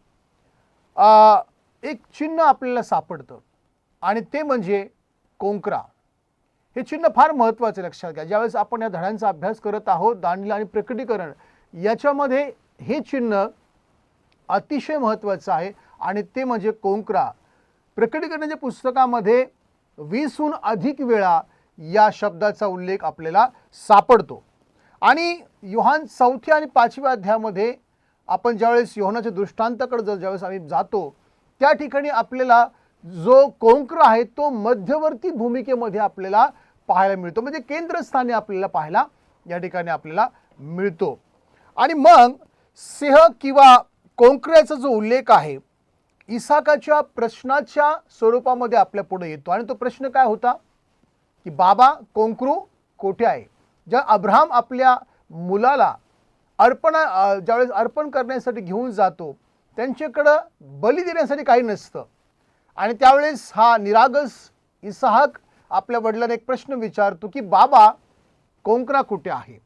एक चिन्ह आपल्याला सापडतं आणि ते म्हणजे कोंकरा. हे चिन्ह फार महत्त्वाचे, लक्षात घ्या. ज्यावेळेस आपण या धड्यांचा अभ्यास करत आहोत, दानिएल आणि प्रकटीकरण, याच्यामध्ये हे चिन्ह अतिशय महत्त्वाचं आहे आणि ते म्हणजे कोंकरा. प्रकटीकरणाच्या पुस्तकामध्ये 20हून अधिक वेळा या शब्दाचा उल्लेख आपल्याला सापडतो. आणि योहान 4 आणि 5 अध्यायामध्ये आपण ज्यावेळेस योहानाच्या दृष्टांताकडे ज्यावेळेस आम्ही जातो, त्या ठिकाणी आपल्याला जो कोंकरा आहे तो मध्यवर्ती भूमिकेमध्ये आपल्याला पाहायला मिळतो, म्हणजे केंद्रस्थानी आपल्याला पाहायला या ठिकाणी आपल्याला मिळतो. आणि मग सिंह किंवा कोंकऱ्याचा जो उल्लेख आहे इसहाकाच्या प्रश्नाच्या स्वरूपामध्ये आपल्या पुढे येतो. आणि तो प्रश्न काय होता की बाबा कोंकरू कोठे आहे? ज्या अब्राहम आपल्या मुलाला ज्यावेळेस अर्पण करण्यासाठी घेऊन जातो, त्यांच्याकडं बली देण्यासाठी काही नसतं. आणि त्यावेळेस हा निरागस इसहाक आपल्या वडिलांना एक प्रश्न विचारतो की बाबा कोंकरा कुठे आहे?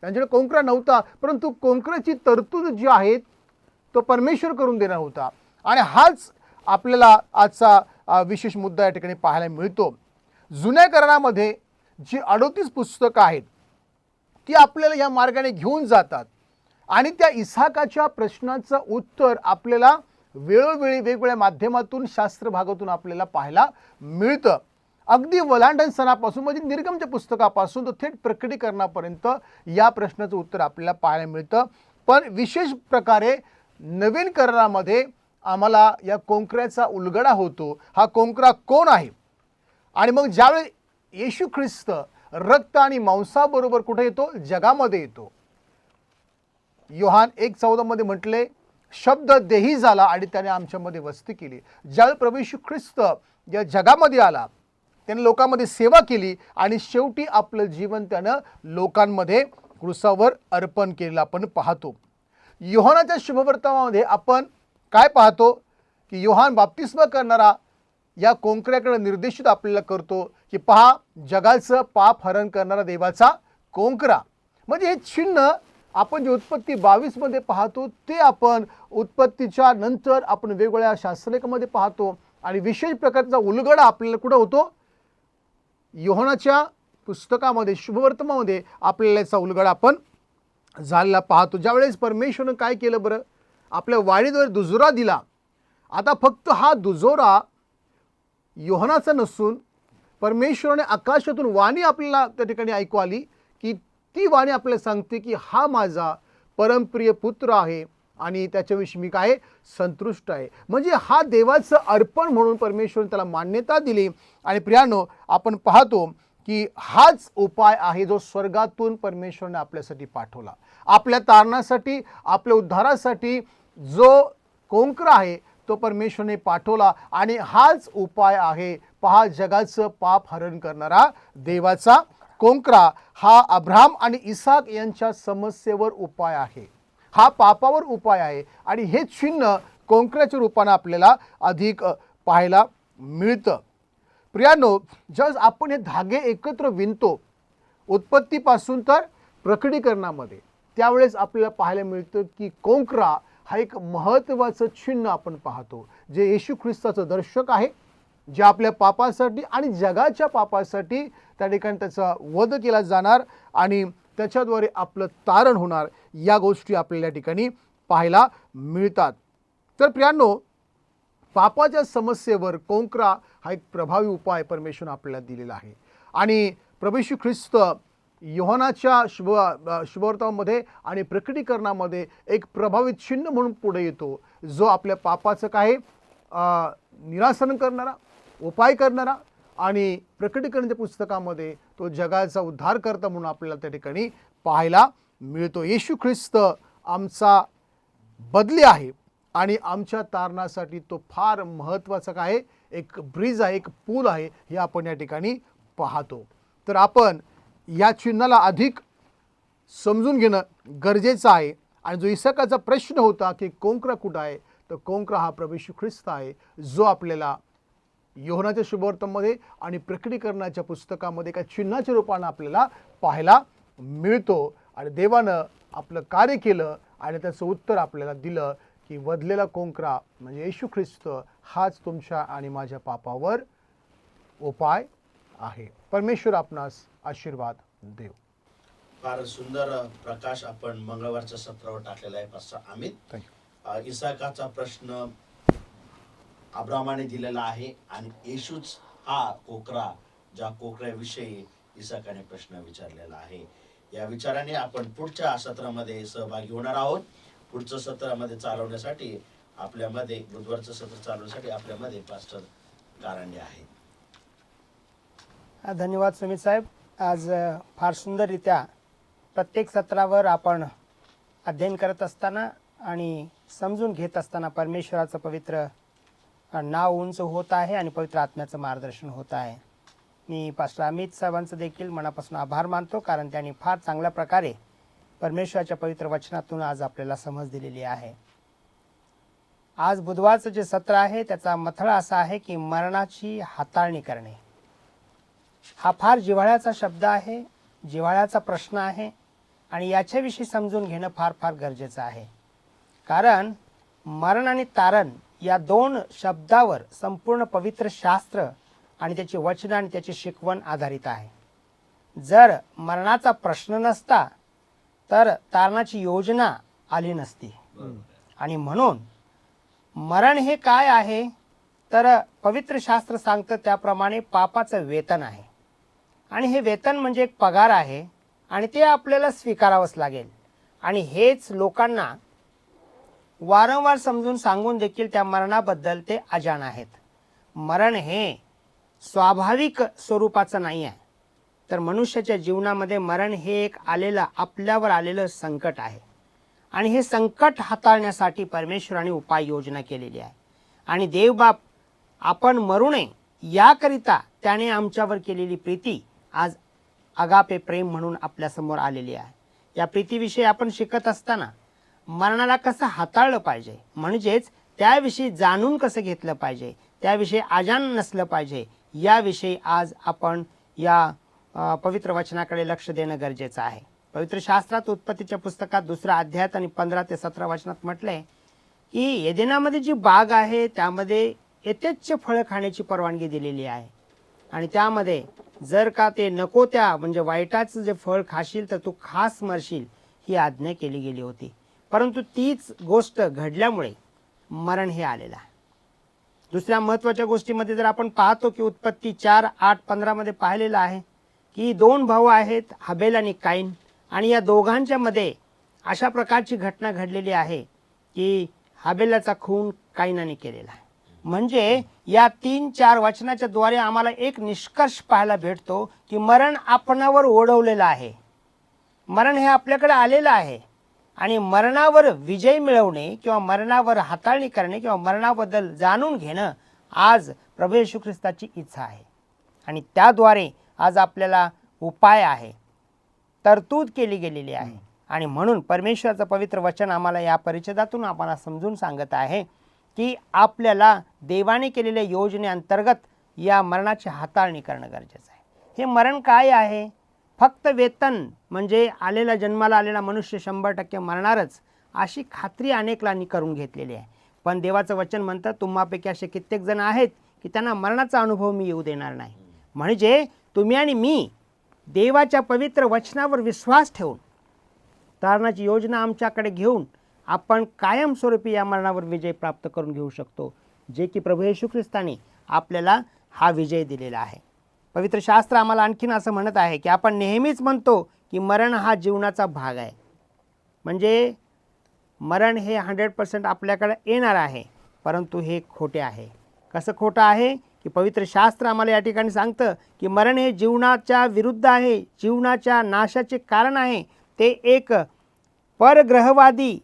त्यांच्याकडे कोंकरा नव्हता, परंतु कोंकऱ्याची तरतूद जी आहे तो परमेश्वर करून देणार होता. आणि हाच आपल्याला आजचा विशेष मुद्दा या ठिकाणी पाहायला मिळतो. जुन्या करारामध्ये जी 38 पुस्तकं आहेत ती आपल्याला या मार्गाने घेऊन जातात आणि त्या इसहाकाच्या प्रश्नाचं उत्तर आपल्याला वेळोवेळी वेगवेगळ्या माध्यमातून, शास्त्र भागातून आपल्याला पाहायला मिळतं. अगदी वलांडन सणापासून म्हणजे निर्गमच्या पुस्तकापासून तो थेट प्रकटीकरणापर्यंत या प्रश्नाचं उत्तर आपल्याला पाहायला मिळतं. पण विशेष प्रकारे नवीन करारामध्ये आम्हाला या कोंकऱ्याचा उलगडा होतो. हा कोंकरा कोण आहे? आणि मग ज्यावेळी येशू ख्रिस्त रक्त आणि मांसाबरोबर कुठे येतो? जगामध्ये येतो. योहान 1:14 मध्ये म्हटले, शब्द देही झाला आणि त्याने आमच्यामध्ये वस्ती केली. ज्यावेळी प्रभू येशू ख्रिस्त या जगामध्ये आला, त्याने लोकांमध्ये सेवा केली आणि शेवटी आपलं जीवन त्यानं लोकांमध्ये क्रूसावर अर्पण केलेलं आपण पाहतो. योहानाच्या शुभवर्तमानामध्ये आपण काय पाहतो की योहान बाप्तिस्मा करणारा या कोंकऱ्याकडे निर्देशित आपल्याला करतो की पहा, जगाचं पाप हरण करणारा देवाचा कोंकरा. म्हणजे हे चिन्ह आपण जे उत्पत्ती 22 मध्ये पाहतो ते आपण उत्पत्तीच्या नंतर आपण वेगवेगळ्या शास्त्रलेखामध्ये पाहतो. आणि विशेष प्रकारचा उलगडा आपल्याला कुठं होतो? योहानाच्या पुस्तकामध्ये, शुभवर्तमानामध्ये आपल्याला याचा उलगडा आपण झालेला पाहतो. ज्यावेळेस परमेश्वरनं काय केलं बरं? आपल्या वाणीद्वारे दुजोरा दिला. आता फक्त हा दुजोरा योहानाचा नसून परमेश्वराने आकाशातून वाणी आपल्याला त्या ठिकाणी ऐकू आली की ती वाणी आपल्याला सांगते की हा माझा परमप्रिय पुत्र आहे आणि त्याच्याविषयी मी काय संतुष्ट आहे. म्हणजे हा देवाचं अर्पण म्हणून परमेश्वराने त्याला मान्यता दिली. आणि प्रियानो, आपण पाहतो की हाच उपाय आहे जो स्वर्गातून परमेश्वराने आपल्यासाठी पाठवला. आपल्या तारणासाठी, आपल्या उद्धारासाठी जो कोंकरा आहे तो परमेश्वराने पाठवला आणि हाच उपाय आहे. पहा, जगाचं पाप हरण करणारा देवाचा कोंकरा हा अब्राहम आणि इसहाक यांच्या समस्येवर उपाय आहे. हा पापावर उपाय आहे. आणि हे चिन्ह कोंकऱ्याच्या रूपाने आपल्याला अधिक पाहायला मिळतं. प्रियानो, ज्यावेळेस आपण हे धागे एकत्र विणतो उत्पत्तीपासून तर प्रकटीकरणामध्ये, त्यावेळेस आपल्याला पाहायला मिळतं की कोंकरा हा एक महत्त्वाचं चिन्ह आपण पाहतो, जे येशू ख्रिस्ताचं दर्शक आहे, जे आपल्या पापासाठी आणि जगाच्या पापासाठी त्या ठिकाणी त्याचा वध केला जाणार आणि त्याच्याद्वारे आपलं तारण होणार. या गोष्टी आपल्याला या ठिकाणी पाहायला मिळतात. तर प्रियांनो, पापाच्या समस्येवर कोंकरा हा एक प्रभावी उपाय परमेश्वराने आपल्याला दिलेला आहे. आणि प्रभू येशू ख्रिस्त योहानाच्या शुभवर्तमानामध्ये आणि प्रकटीकरणामध्ये एक प्रभावी चिन्ह म्हणून पुढे येतो, जो आपल्या पापाचं काय निरासन करणारा, उपाय करणारा आणि प्रकटीकरणाच्या पुस्तकामध्ये तो जगाचा उद्धार करता म्हणून आपल्याला त्या ठिकाणी पाहायला मिळतो. येशू ख्रिस्त आमचा बदली आहे आणि आमच्या तारणासाठी तो फार महत्त्वाचा काय आहे, एक ब्रिज आहे, एक पूल आहे, हे आपण या ठिकाणी पाहतो. तर आपण या चिन्हाला अधिक समजून घेणं गरजेचं आहे. आणि जो इसकाचा प्रश्न होता की कोंकरा कुठं आहे, तर कोंकरा हा प्रभू येशू ख्रिस्त आहे, जो आपल्याला योहनाच्या शुभवर्तमध्ये आणि प्रकटीकरणाच्या पुस्तकामध्ये एका चिन्हाच्या रूपानं आपल्याला पाहायला मिळतो. आणि देवानं आपलं कार्य केलं आणि त्याचं उत्तर आपल्याला दिलं की वधलेला कोंकरा म्हणजे येशू ख्रिस्त हाच तुमच्या आणि माझ्या पापावर उपाय आहे. परमेश्वर आपणास आशीर्वाद देव. फार सुंदर प्रकाश आपण मंगळवारच्या सत्रावर टाकलेला आहे पास्टर अमित. थँक्यू. इसाकाचा प्रश्न अब्रामाने दिलेला आहे आणि येशूच हा कोकरा, ज्या कोकऱ्याविषयी इसाकाने प्रश्न विचारलेला आहे. या विचाराने आपण पुढच्या सत्रामध्ये सहभागी होणार आहोत. पुढचं सत्रामध्ये चालवण्यासाठी आपल्यामध्ये, बुधवारचं सत्र चालवण्यासाठी आपल्यामध्ये पास्टर कारंडे आहेत. धन्यवाद सुमित साहेब. आज फार सुंदररित्या प्रत्येक सत्रावर आपण अध्ययन करत असताना आणि समजून घेत असताना परमेश्वराचं पवित्र नाव उंच होत आहे आणि पवित्र आत्म्याचं मार्गदर्शन होत आहे. मी पास्टर अमित साहेबांचं देखील मनापासून आभार मानतो, कारण त्यांनी फार चांगल्या प्रकारे परमेश्वराच्या पवित्र वचनातून आज आपल्याला समज दिलेली आहे. आज बुधवारचं जे सत्र आहे त्याचा मथळा असा आहे की मरणाची हाताळणी करणे. हा फार जिव्हाळ्याचा शब्द आहे, जिव्हाळ्याचा प्रश्न आहे आणि याच्याविषयी समजून घेणं फार फार गरजेचं आहे. कारण मरण आणि तारण या दोन शब्दावर संपूर्ण पवित्र शास्त्र आणि त्याची वचन आणि त्याची शिकवण आधारित आहे. जर मरणाचा प्रश्न नसता तर तारणाची योजना आली नसती. आणि म्हणून मरण हे काय आहे, तर पवित्र शास्त्र सांगतं त्याप्रमाणे पापाचं वेतन आहे. आणि हे वेतन म्हणजे एक पगार आहे आणि ते आपल्याला स्वीकारावंच लागेल. आणि हेच लोकांना वारंवार समजून सांगून देखील त्या मरणाबद्दल ते अजाण आहेत. मरण हे स्वाभाविक स्वरूपाचं नाही आहे, तर मनुष्याच्या जीवनामध्ये मरण हे एक आपल्यावर आलेलं संकट आहे. आणि हे संकट हाताळण्यासाठी परमेश्वराने उपाययोजना केलेली आहे. आणि देवबाप आपण मरू नये याकरिता त्याने आमच्यावर केलेली प्रीती आज अगापे प्रेम म्हणून आपल्यासमोर आलेली आहे. या प्रीतीविषयी आपण शिकत असताना मरणाला कसं हाताळलं पाहिजे, म्हणजेच त्याविषयी जाणून कसं घेतलं पाहिजे, त्याविषयी अजाण नसलं पाहिजे, याविषयी आज आपण या पवित्र वचनाकडे लक्ष देणं गरजेचं आहे. पवित्र शास्त्रात उत्पत्तीच्या पुस्तकात 2 अध्यायात आणि 15 ते 17 वचनात म्हटलंय की एदेनामध्ये जी बाग आहे त्यामध्ये यथेच्छ फळं खाण्याची परवानगी दिलेली आहे. आणि त्यामध्ये जर का ते नको त्या म्हणजे वाईटाचं जे फळ खाशील तर तू खास मरशील ही आज्ञा केली गेली होती. परंतु तीच गोष्ट घडल्यामुळे मरण हे आलेलं आहे. दुसऱ्या महत्त्वाच्या गोष्टीमध्ये जर आपण पाहतो की उत्पत्ती 4:8-15 मध्ये पाहिलेलं आहे की 2 भाऊ आहेत, हाबेल आणि काईन, आणि या दोघांच्या मध्ये अशा प्रकारची घटना घडलेली आहे की हाबेलाचा खून काईनाने केलेला आहे. म्हणजे या 3-4 वचनाच्या द्वारे आम्हाला एक निष्कर्ष पाहायला भेटतो की मरण आपणावर ओढवलेलं आहे. मरण हे आपल्याकडे आलेलं आहे आणि मरणावर विजय मिळवणे किंवा मरणावर हाताळणी करणे किंवा मरणाबद्दल जाणून घेणं आज प्रभू येशू ख्रिस्ताची इच्छा आहे. आणि त्याद्वारे आज आपल्याला उपाय आहे, तरतूद केली गेलेली आहे. आणि म्हणून परमेश्वराचं पवित्र वचन आम्हाला या परिच्छेदातून आम्हाला समजून सांगत आहे की आपल्याला देवाने केलेल्या योजनेअंतर्गत या मरणाची हाताळणी करणं गरजेचं आहे. हे मरण काय आहे? फक्त वेतन म्हणजे जन्माला आलेला मनुष्य 100% मरणारच अशी खात्री अनेकांनी करून घेतलेली आहे. पण देवाचं वचन म्हणतं तुम्हापैकी असे कित्येक जण आहेत की त्यांना मरणाचा अनुभव मी येऊ देणार नाही. म्हणजे तुम्ही आणि मी देवाच्या पवित्र वचनावर विश्वास ठेवून तारणाची योजना आमच्याकडे घेऊन आपण कायमस्वरूपी या मरणावर विजय प्राप्त करून घेऊ शकतो, जे की प्रभू येशू ख्रिस्ताने आपल्याला हा विजय दिलेला आहे. पवित्र शास्त्र आम्हाला आणखीन असं म्हणत आहे की आपण नेहमीच म्हणतो की मरण हा जीवनाचा भाग आहे. म्हणजे मरण हे 100% आपल्याकडे येणार आहे, परंतु हे खोटे आहे. कसं खोटं आहे की पवित्र शास्त्र आम्हाला या ठिकाणी सांगतं की मरण हे जीवनाच्या विरुद्ध आहे, जीवनाच्या नाशाचे कारण आहे. ते एक परग्रहवादी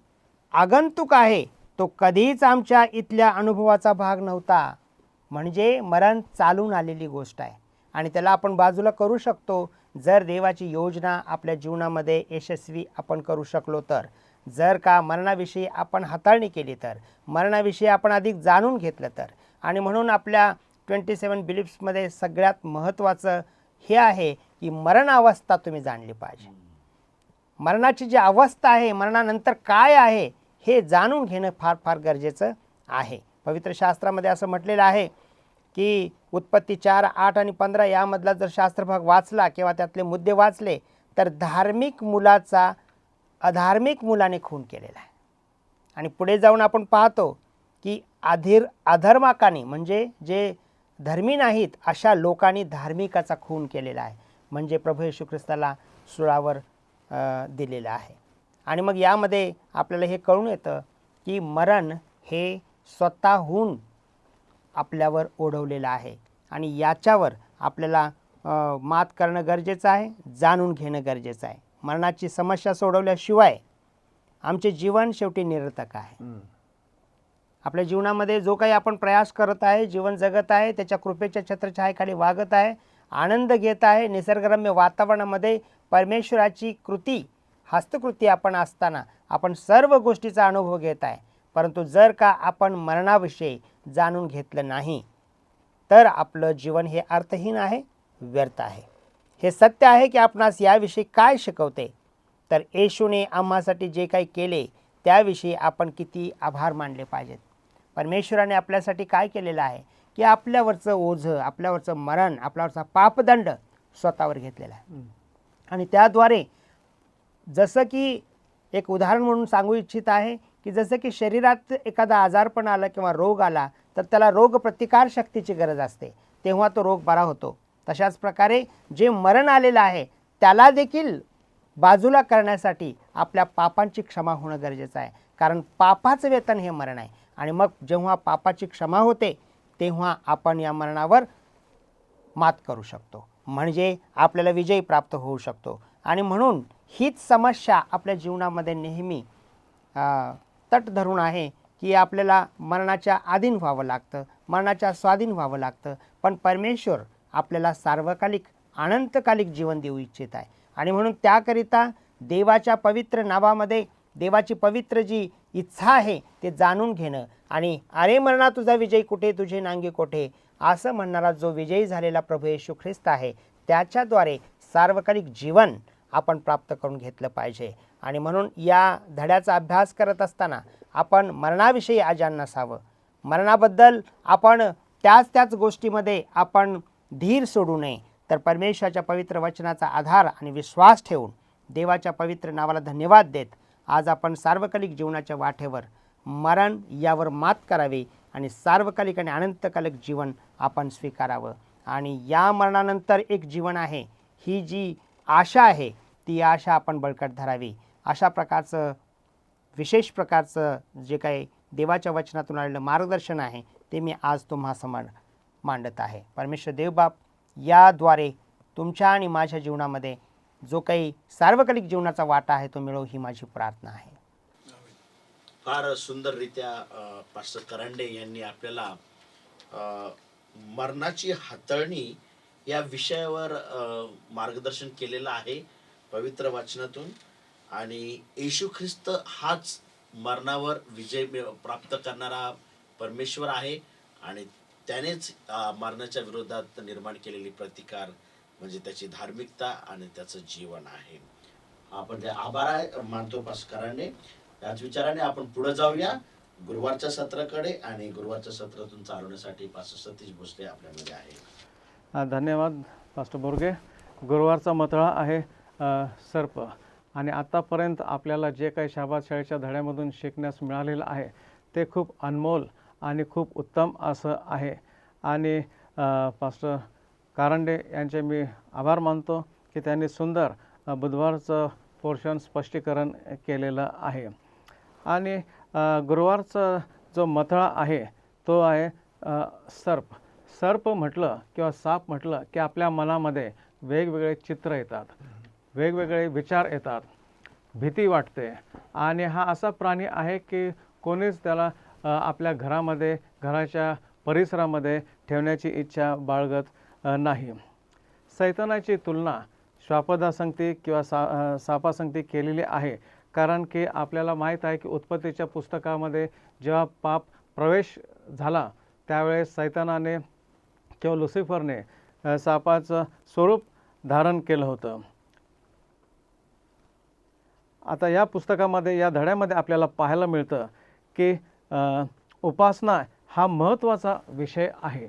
आगंतुक आहे, तो कधीच आमच्या इथल्या अनुभवाचा भाग नव्हता. म्हणजे मरण चालून आलेली गोष्ट आहे आणि त्याला आपण बाजूला करू शकतो जर देवाची योजना आपल्या जीवनामध्ये यशस्वी आपण करू शकलो तर. जर का मरणाविषयी आपण हाताळणी केली तर, मरणाविषयी आपण अधिक जाणून घेतलं तर. आणि म्हणून आपल्या 27 बिलीफ्समध्ये सगळ्यात महत्त्वाचं हे आहे की मरणावस्था तुम्ही जाणली पाहिजे. मरणाची जी अवस्था आहे, मरणानंतर काय आहे हे जाणून घेणं फार फार गरजेचं आहे. पवित्र शास्त्रामध्ये असं म्हटलेलं आहे की उत्पत्ती 4, 8 आणि 15 यामधला जर शास्त्रभाग वाचला किंवा त्यातले मुद्दे वाचले तर धार्मिक मुलाचा अधार्मिक मुलाने खून केलेला आहे. आणि पुढे जाऊन आपण पाहतो की अधर्माकानी म्हणजे जे धर्मी नाहीत अशा लोकांनी धार्मिकाचा खून केलेला आहे. म्हणजे प्रभू येशू ख्रिस्ताला सुळावर दिलेलं आहे. आणि मग यामध्ये आपल्याला हे कळून येतं की मरण हे स्वतःहून आपल्यावर ओढवलेलं आहे आणि याच्यावर आपल्याला मात करणं गरजेचं आहे, जाणून घेणं गरजेचं आहे. मरणाची समस्या सोडवल्याशिवाय आमचे जीवन शेवटी निरर्थक आहे. आपल्या जीवनामध्ये जो काही आपण प्रयास करत आहे, जीवन जगत आहे, त्याच्या कृपेच्या छत्रछायेखाली वागत आहे, आनंद घेत आहे, निसर्गरम्य वातावरणामध्ये परमेश्वराची हस्तकृती आपण असताना आपण सर्व गोष्टीचा अनुभव घेत आहे. परंतु जर का आपण मरणाविषयी जाणून घेतलं नाही तर आपलं जीवन हे अर्थहीन आहे, व्यर्थ आहे. हे सत्य आहे की आपणास याविषयी काय शिकवते तर येशूने आम्हासाठी जे काही केले त्याविषयी आपण किती आभार मानले पाहिजेत. परमेश्वराने आपल्यासाठी काय केलेलं आहे की आपल्यावरचं ओझं, आपल्यावरचं मरण, आपल्यावरचा पापदंड स्वतःवर घेतलेला आहे. आणि त्याद्वारे जसं की एक उदाहरण म्हणून सांगू इच्छित आहे की जसं की शरीरात एखादा आजारपण आला किंवा रोग आला तर त्याला रोग प्रतिकार शक्तीची गरज असते, तेव्हा तो रोग बरा होतो. तशाच प्रकारे जे मरण आलेलं आहे त्याला देखील बाजूला करण्यासाठी आपल्या पापांची क्षमा होणं गरजेचं आहे. कारण पापाचं वेतन हे मरण आहे. आणि मग जेव्हा पापाची क्षमा होते तेव्हा आपण या मरणावर मात करू शकतो, म्हणजे आपल्याला विजय प्राप्त होऊ शकतो. आणि म्हणून हीच समस्या आपल्या जीवनामध्ये नेहमी तट धरून आहे की आपल्याला मरणाच्या अधीन व्हावं लागतं, मरणाच्या स्वाधीन व्हावं लागतं. पण परमेश्वर आपल्याला सार्वकालिक अनंतकालिक जीवन देऊ इच्छित आहे. आणि म्हणून त्याकरिता देवाच्या पवित्र नावामध्ये देवाची पवित्र जी इच्छा आहे ते जाणून घेणं आणि अरे मरणा तुझा विजय कुठे, तुझे नांगे कोठे असं म्हणणारा जो विजयी झालेला प्रभू येशू ख्रिस्त आहे त्याच्याद्वारे सार्वकालिक जीवन आपण प्राप्त करून घेतलं पाहिजे. आणि म्हणून या धड्याचा अभ्यास करत असताना आपण मरणाविषयी अजाण नसावं. मरणाबद्दल आपण त्याच गोष्टीमध्ये आपण धीर सोडू नये, तर परमेश्वराच्या पवित्र वचनाचा आधार आणि विश्वास ठेवून देवाच्या पवित्र नावाला धन्यवाद देत आज आपण सार्वकालिक जीवनाच्या वाटेवर मरण यावर मात करावी आणि सार्वकालिक आणि अनंतकालिक जीवन आपण स्वीकारावं. आणि या मरणानंतर एक जीवन आहे, ही जी आशा आहे ती आशा आपण बळकट धरावी. अशा प्रकारचं विशेष प्रकारचं जे काही देवाच्या वचनातून आलेलं मार्गदर्शन आहे ते मी आज तुम्हासमोर मांडत आहे. परमेश्वर देवबाप याद्वारे तुमच्या आणि माझ्या जीवनामध्ये जो काही सार्वकालिक जीवनाचा वाटा आहे तो मिळो ही माझी प्रार्थना आहे. फार सुंदररित्या पास्टर करंडे यांनी आपल्याला मरणाची हाताळणी या विषयावर मार्गदर्शन केलेलं आहे पवित्र वचनातून. आणि येशू ख्रिस्त हाच मरणावर विजय प्राप्त करणारा परमेश्वर आहे आणि त्यानेच मरणाच्या विरोधात निर्माण केलेली प्रतिकार म्हणजे त्याची धार्मिकता आणि त्याचं जीवन आहे. आपण ते आभार मानतो पास्टर करंडे. याच विचाराने आपण पुढे जाऊया गुरुवारच्या सत्राकडे आणि गुरुवारच्या सत्रातून चालवण्यासाठी पास्टर सतीश भोसले आपल्यामध्ये आहे. धन्यवाद पास्टर बोरगे. गुरुवारचा मथळा आहे सर्प. आणि आत्तापर्यंत आपल्याला जे काही शाबास शाळेच्या धड्यामधून शिकण्यास मिळालेलं आहे ते खूप अनमोल आणि खूप उत्तम असं आहे. आणि पास्टर कारंडे यांचे मी आभार मानतो की त्यांनी सुंदर बुधवारचं पोर्शन स्पष्टीकरण केलेलं आहे. आणि गुरुवारचा जो मथळा आहे तो आहे सर्प. सर्प म्हटलं किंवा साप म्हटलं की आपल्या मनामध्ये वेगवेगळे चित्र येतात, वेगवेगळे विचार येतात, भीती वाटते. आणि हा असा प्राणी आहे की कोणीच त्याला आपल्या घरामध्ये, घराच्या परिसरामध्ये ठेवण्याची इच्छा बाळगत नाही. सैतानाची तुलना श्वापदासंगती किंवा सापासंगती केलेली आहे, कारण की आपल्याला माहीत आहे की उत्पत्तीच्या पुस्तकामध्ये जेव्हा पाप प्रवेश झाला त्यावेळेस सैतानाने किंवा लुसिफरने सापाचं स्वरूप धारण केलं होतं. आता या पुस्तकामध्ये, या धड्यामध्ये आपल्याला पाहायला मिळतं की उपासना हा महत्त्वाचा विषय आहे.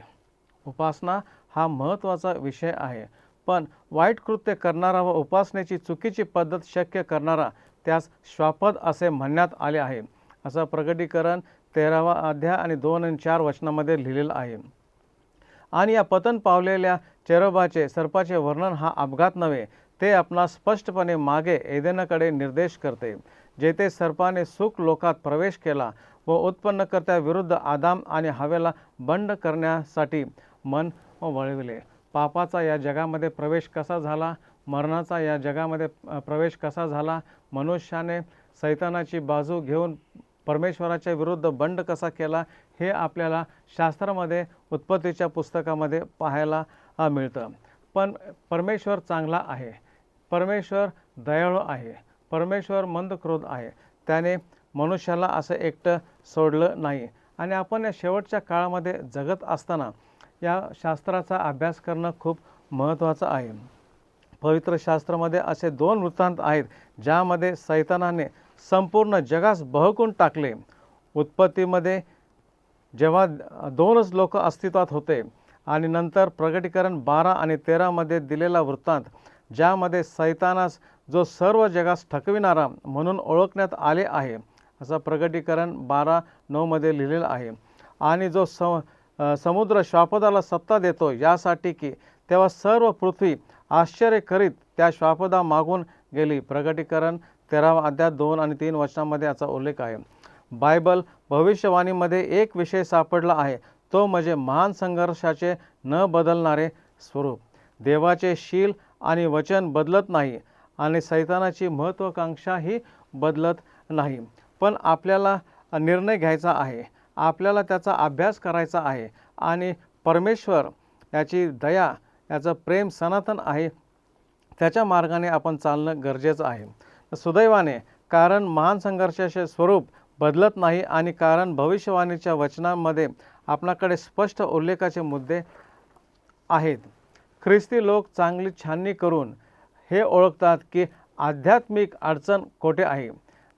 उपासना हा महत्त्वाचा विषय आहे. पण वाईट कृत्य करणारा व उपासनेची चुकीची पद्धत शक्य करणारा त्यास श्वापद असे म्हणण्यात आले आहे, असं प्रकटीकरण 13वा अध्याय आणि 2 आणि 4 वचनामध्ये लिहिलेलं आहे. आणि या पतन पावलेल्या चेरोबाचे, सर्पाचे वर्णन हा अपघात नव्हे, ते आपणास स्पष्टपणे मागे एदेनाकडे निर्देश करते, जेथे सर्पाने सुख लोकात प्रवेश केला व उत्पन्नकर्त्याविरुद्ध आदाम आणि हवेला बंड करण्यासाठी मन वळविले. पापाचा या जगामध्ये प्रवेश कसा झाला, मरणाचा या जगामध्ये प्रवेश कसा झाला, मनुष्याने सैतानाची बाजू घेऊन परमेश्वराच्या विरुद्ध बंड कसा केला, हे आपल्याला शास्त्रामध्ये, उत्पत्तीच्या पुस्तकामध्ये पाहायला मिळतं. पण परमेश्वर चांगला आहे, परमेश्वर दयाळू आहे, परमेश्वर मंदक्रोध आहे. त्याने मनुष्याला असं एकटं सोडलं नाही. आणि आपण या शेवटच्या काळामध्ये जगत असताना या शास्त्राचा अभ्यास करणं खूप महत्त्वाचं आहे. पवित्र शास्त्रामध्ये असे 2 वृत्तांत आहेत ज्यामध्ये सैतानाने संपूर्ण जगास बहकून टाकले. उत्पत्तीमध्ये जेव्हा 2च लोक अस्तित्वात होते, आणि नंतर प्रकटीकरण 12 आणि 13मध्ये दिलेला वृत्तांत ज्यामध्ये सैतानास जो सर्व जगास ठकविणारा म्हणून ओळखण्यात आले आहे, असं प्रकटीकरण 12:9मध्ये लिहिलेलं आहे. आणि जो समुद्र श्वापदाला सत्ता देतो, यासाठी की तेव्हा सर्व पृथ्वी आश्चर्य करीत त्या श्वापदा मागून गेली. प्रकटीकरण 13वा अध्याय 2 आणि 3 वचनामध्ये याचा उल्लेख आहे. बायबल भविष्यवाणीमध्ये एक विषय सापडला आहे, तो म्हणजे महान संघर्षाचे न बदलणारे स्वरूप. देवाचे शील आणि वचन बदलत नाही आणि सैतानाची महत्त्वाकांक्षाही बदलत नाही. पण आपल्याला निर्णय घ्यायचा आहे, आपल्याला त्याचा अभ्यास करायचा आहे. आणि परमेश्वर याची दया, याचं प्रेम सनातन आहे, त्याच्या मार्गाने आपण चालणं गरजेचं आहे. सुदैवाने, कारण महान संघर्षाचे स्वरूप बदलत नाही आणि कारण भविष्यवाणीच्या वचनांमध्ये आपणाकडे स्पष्ट उल्लेखाचे मुद्दे आहेत. ख्रिस्ती लोक चांगली छाननी करून हे ओळखतात की आध्यात्मिक अडचण कोठे आहे.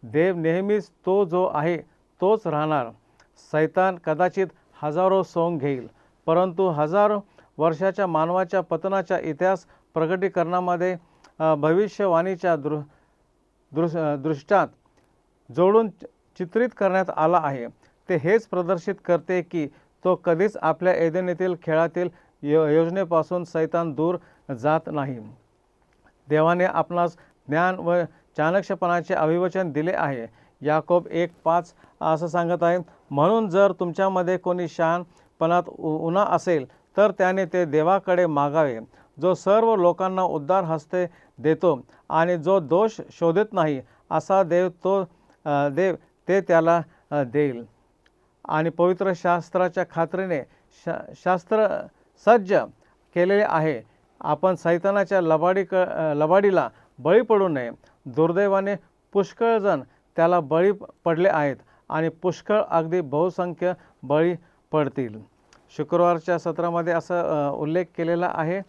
देव नेहमीच तो जो आहे तोच राहणार. सैतान कदाचित हजारो सोंग घेईल, परंतु हजारो वर्षाच्या मानवाच्या पतनाच्या इतिहास प्रकटीकरणामध्ये भविष्यवाणीच्या दृष्टात जोडून चित्रित करण्यात आला आहे. ते हेच प्रदर्शित करते की तो कधीच आपल्या एदेनेतील खेळातील योजनेपासून सैतान दूर जात नाही. देवाने आपणास ज्ञान व चाणक्षपणाचे अभिवचन दिले आहे. याकोब 1:5 असं सांगत आहे, म्हणून जर तुमच्यामध्ये कोणी शहाणपणात उणा असेल तर त्याने ते देवाकडे मागावे, जो सर्व लोकांना उद्धार हस्ते देतो आणि जो दोष शोधत नाही, असा देव ते त्याला देईल. आणि पवित्र शास्त्राच्या खात्रीने शास्त्र सज्ज केलेले आहे. आपण सैतानाच्या लबाडीला बळी पडू नये. दुर्दैवाने पुष्कळ जण त्याला बळी पडले आहेत आणि पुष्कळ, अगदी बहुसंख्य बळी पडतील. शुक्रवारच्या सत्रामध्ये असं उल्लेख केलेला आहे.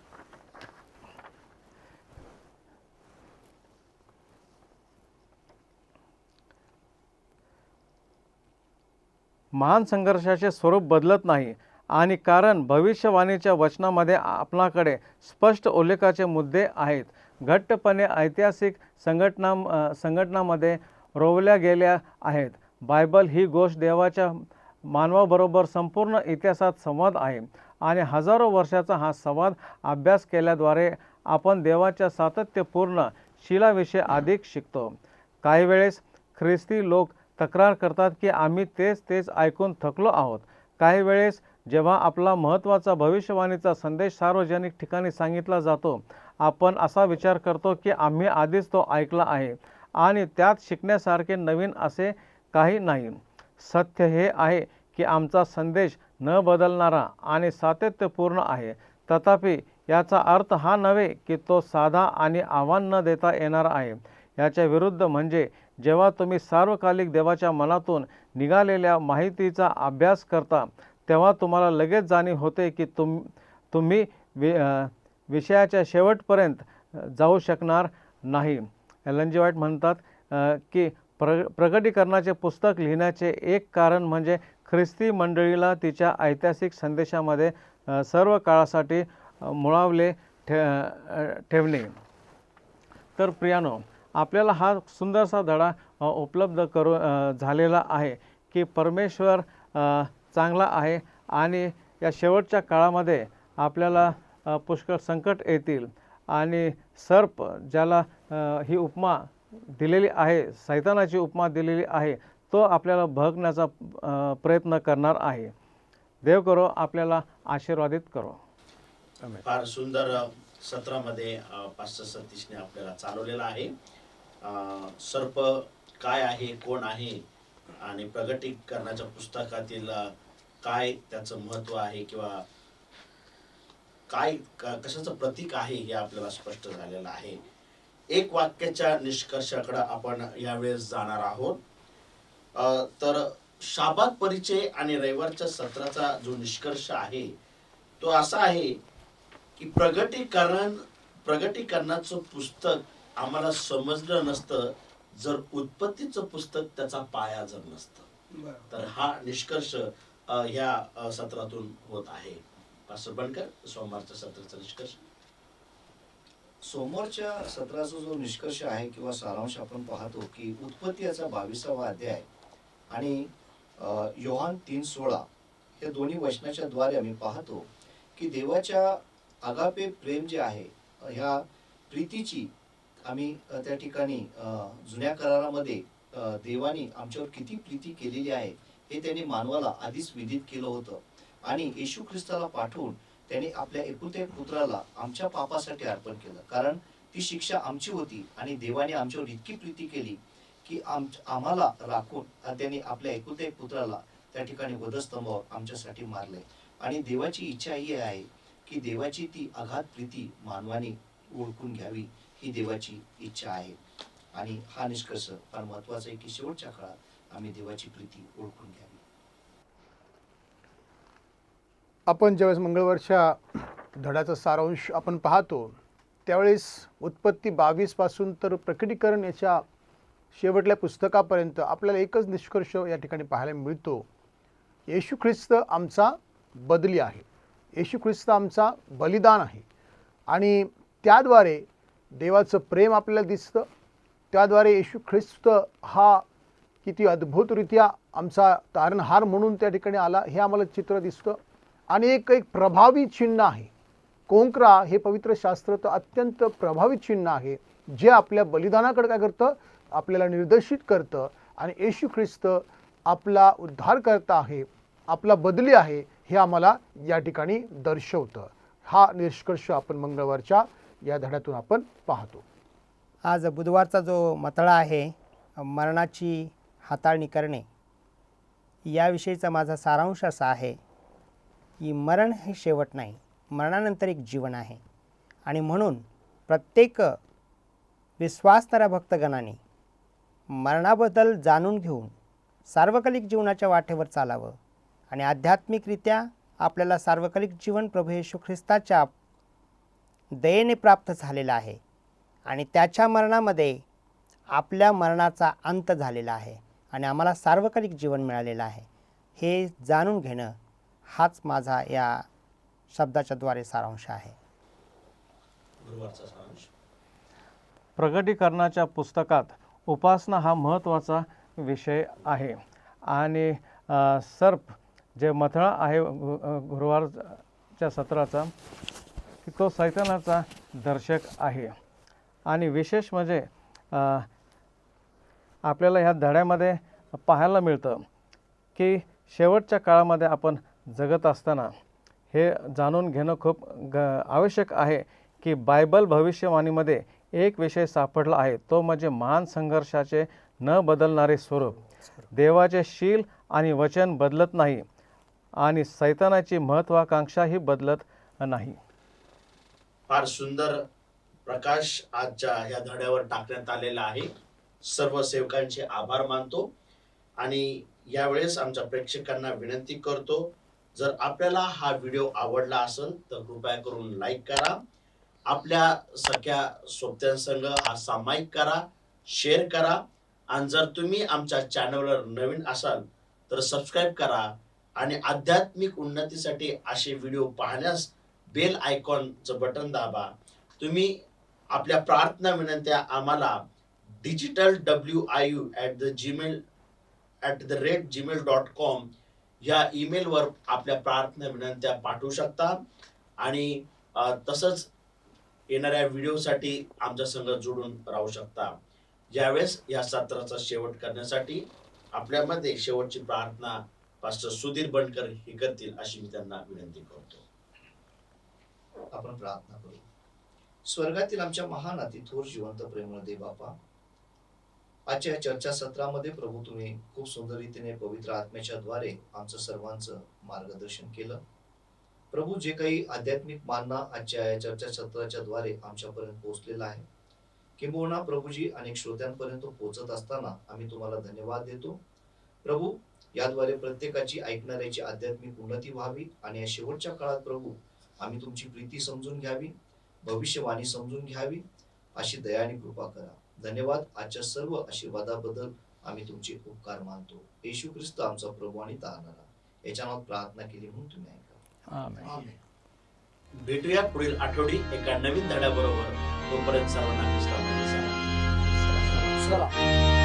महान संघर्षाचे स्वरूप बदलत नाही आणि कारण भविष्यवाणीच्या वचनामध्ये आपणाकडे स्पष्ट उल्लेखाचे मुद्दे आहेत. घट्टपणे ऐतिहासिक संघटनामध्ये रोवल्या गेल्या आहेत. बायबल ही गोष्ट देवाच्या मानवाबरोबर संपूर्ण इतिहासात संवाद आहे आणि हजारो वर्षाचा हा संवाद अभ्यास केल्याद्वारे आपण देवाच्या सातत्यपूर्ण शीलाविषयी अधिक शिकतो. काही वेळेस ख्रिस्ती लोक तक्रार करतात की आम्ही तेच ऐकून थकलो आहोत. काही वेळेस जेव्हा आपला महत्त्वाचा भविष्यवाणीचा संदेश सार्वजनिक ठिकाणी सांगितला जातो, आपण असा विचार करतो की आम्ही आधीच तो ऐकला आहे आणि त्यात शिकण्यासारखे नवीन असे काही नाही. सत्य हे आहे की आमचा संदेश न बदलणारा आणि सातत्यपूर्ण आहे. तथापि याचा अर्थ हा नव्हे की तो साधा आणि आव्हान न देता येणारा आहे. याच्या विरुद्ध म्हणजे जेव्हा तुम्ही सार्वकालिक देवाच्या मनातून निघालेल्या माहितीचा अभ्यास करता तेव्हा तुम्हाला लगेच जाणीव होते की तुम्ही विषयाच्या शेवटपर्यंत जाऊ शकणार नाही. एलन जी व्हाईट म्हणतात की प्रगटीकरणाचे पुस्तक लिहिण्याचे एक कारण म्हणजे ख्रिस्ती मंडळीला तिच्या ऐतिहासिक संदेशामध्ये सर्व काळासाठी मुळावले ठेवणे. तर प्रियानो, आपल्याला हा सुंदरसा धडा उपलब्ध झालेला आहे की परमेश्वर चांगला आहे आणि या शेवटच्या काळामध्ये आपल्याला पुष्कळ संकट येतील आणि सर्प ज्याला ही उपमा दिलेली आहे, सैतानाची उपमा दिलेली आहे, तो आपल्याला भगण्याचा प्रयत्न करणार आहे. देव करो आपल्याला आशीर्वादित करो. फार सुंदर सत्रामध्ये पास्टर सतीशने आपल्याला चालवलेला आहे. सर्प काय आहे, कोण आहे आणि प्रगटीकरणाच्या पुस्तकातील काय त्याचं महत्त्व आहे किंवा काय कशाचं प्रतीक आहे हे आपल्याला स्पष्ट झालेलं आहे. एक वाक्याच्या निष्कर्षाकडे आपण यावेळेस जाणार आहोत. तर शाबात परिचय आणि रविवारच्या सत्राचा जो निष्कर्ष आहे तो असा आहे की प्रगटीकरणाचं पुस्तक आम्हाला समजलं नसतं जर उत्पत्तीचं पुस्तक त्याचा पाया जर नसतं. तर हा निष्कर्ष ह्या सत्रातून होत आहे. पास्टर बनकर, सोमवारच्या सत्राचा निष्कर्ष. सोमवारच्या सत्राचा जो निष्कर्ष आहे किंवा सारांश आपण पाहतो की उत्पत्ती याचा 22वा अध्याय आणि योहान 3:16 या दोन्ही वचनाच्या द्वारे आम्ही पाहतो की देवाच्या आगापे प्रेम जे आहे, ह्या प्रीतीची आम्ही त्या ठिकाणी जुन्या करारामध्ये देवाने आमच्यावर किती प्रीती केलेली आहे हे त्यांनी मानवाला आधीच विदित केलं होतं आणि येशू ख्रिस्ताला पाठवून त्यांनी आपल्या एकुलत्या एक पुत्राला आमच्या पापासाठी अर्पण केलं. कारण ती शिक्षा आमची होती आणि देवाने आमच्यावर इतकी प्रीती केली की आम्हाला राखून त्यांनी आपल्या एकुलत्या एक पुत्राला त्या ठिकाणी वधस्तंभावर आमच्यासाठी मारले. आणि देवाची इच्छा ही आहे की देवाची ती अगाध प्रीती मानवाने ओळखून घ्यावी, ही देवाची इच्छा आहे. आणि हा निष्कर्ष फार महत्वाचा आहे की शेवटच्या काळात आम्ही देवाची प्रीती ओळखून घ्यावी. आपण ज्यावेळेस मंगळवारच्या धड्याचा सारांश आपण पाहतो त्यावेळेस उत्पत्ती 22 पासून तर प्रकटीकरण याच्या शेवटल्या पुस्तकापर्यंत आपल्याला एकच निष्कर्ष या ठिकाणी पाहायला मिळतो. येशू ख्रिस्त आमचा बदली आहे, येशू ख्रिस्त आमचा बलिदान आहे आणि त्याद्वारे देवाचं प्रेम आपल्याला दिसतं. त्याद्वारे येशू ख्रिस्त हा किती अद्भुतरित्या आमचा तारणहार म्हणून त्या ठिकाणी आला हे आम्हाला चित्र दिसतं. आणि एक प्रभावी चिन्ह आहे. कोंकरा हे पवित्र शास्त्र तर अत्यंत प्रभावी चिन्ह आहे जे आपल्या बलिदानाकडे काय करतं, आपल्याला निर्देशित करतं. आणि येशू ख्रिस्त आपला उद्धारकर्ता आहे, आपला बदली आहे हे आम्हाला या ठिकाणी दर्शवतं. हा निष्कर्ष आपण मंगळवारच्या या धड्यातून आपण पाहतो. आज बुधवारचा जो मतळा आहे, मरणाची हाताळणी करणे, याविषयीचा माझा सारांश असा आहे की मरण हे शेवट नाही, मरणानंतर एक जीवन आहे. आणि म्हणून प्रत्येक विश्वासणाऱ्या भक्तगणाने मरणाबद्दल जाणून घेऊन सार्वकालिक जीवनाच्या वाटेवर चालावं. आणि आध्यात्मिकरित्या आपल्याला सार्वकालिक जीवन प्रभू येशू ख्रिस्ताच्या दयेने प्राप्त झालेलं आहे आणि त्याच्या मरणामध्ये आपल्या मरणाचा अंत झालेला आहे आणि आम्हाला सार्वकालिक जीवन मिळालेलं आहे. हे जाणून घेणं हाच माझा या शब्दाच्या द्वारे सारांश आहे. गुरुवारचा सारांश. प्रगटीकरणाच्या पुस्तकात उपासना हा महत्त्वाचा विषय आहे आणि सर्प जे मथळा आहे गुरुवारच्या सत्राचा की तो सैतानाचा दर्शक आहे. आणि विशेष म्हणजे आपल्याला ह्या धड्यामध्ये पाहायला मिळतं की शेवटच्या काळामध्ये आपण जगत असताना हे जाणून घेणं खूप आवश्यक आहे की बायबल भविष्यवाणीमध्ये एक विषय सापडला आहे, तो म्हणजे महान संघर्षाचे न बदलणारे स्वरूप. देवाचे शील आणि वचन बदलत नाही आणि सैतानाची महत्त्वाकांक्षाही बदलत नाही. फार सुंदर प्रकाश आजच्या या धड्यावर टाकण्यात आलेला आहे. सर्व सेवकांचे आभार मानतो आणि यावेळेस आमच्या प्रेक्षकांना विनंती करतो, जर आपल्याला हा व्हिडिओ आवडला असेल तर कृपया करून लाईक करा, आपल्या सगळ्या सोबत्यांसंग हा सामायिक करा, शेअर करा आणि जर तुम्ही आमच्या चॅनलवर नवीन असाल तर सबस्क्राईब करा आणि आध्यात्मिक उन्नतीसाठी असे व्हिडिओ पाहण्यास बेल आयकॉनचं बटन दाबा. तुम्ही आपल्या प्रार्थना विनंत्या आम्हाला digitalwiu@gmail.com या ईमेलवर आपल्या प्रार्थना विनंत्या पाठवू शकता आणि तसंच येणाऱ्या व्हिडिओसाठी आमच्या संग जोडून राहू शकता. यावेळेस या सत्राचा शेवट करण्यासाठी आपल्यामध्ये शेवटची प्रार्थना पास्टर सुधीर बनकर हे करतील अशी मी त्यांना विनंती करतो. आपण प्रार्थना करू. स्वर्गातील आमच्या महान अति थोर जिवंत प्रेमळ देव बापा, आजच्या या चर्चा सत्रामध्ये प्रभू तुम्ही खूप सुंदर रीतीने पवित्र आत्म्याच्या द्वारे आमचं सर्वांचं मार्गदर्शन केलं. प्रभू, जे काही आध्यात्मिक मानना आजच्या या चर्चा सत्राच्या द्वारे आमच्यापर्यंत पोहोचलेला आहे, किंबहुना प्रभूजी अनेक श्रोत्यांपर्यंत पोहोचत असताना आम्ही तुम्हाला धन्यवाद देतो. प्रभू, याद्वारे प्रत्येकाची ऐकणाऱ्याची आध्यात्मिक उन्नती व्हावी आणि या शेवटच्या काळात प्रभू आम्ही तुमची प्रीती समजून घ्यावी, भविष्यवाणी समजून घ्यावी अशी दया आणि कृपा करा. धन्यवाद. आजच्या सर्व आशीर्वादाबद्दल आम्ही तुमचे उपकार मानतो. येशू ख्रिस्त आमचा प्रभू आणि तारणारा, याच्या नावात प्रार्थना केली म्हणून तुम्ही ऐका. आमेन. भेटूया पुढील आठवडी एका नवीन धड्याबरोबर. तोपर्यंत सर्वांना ख्रिस्तामध्ये सलाम. चला.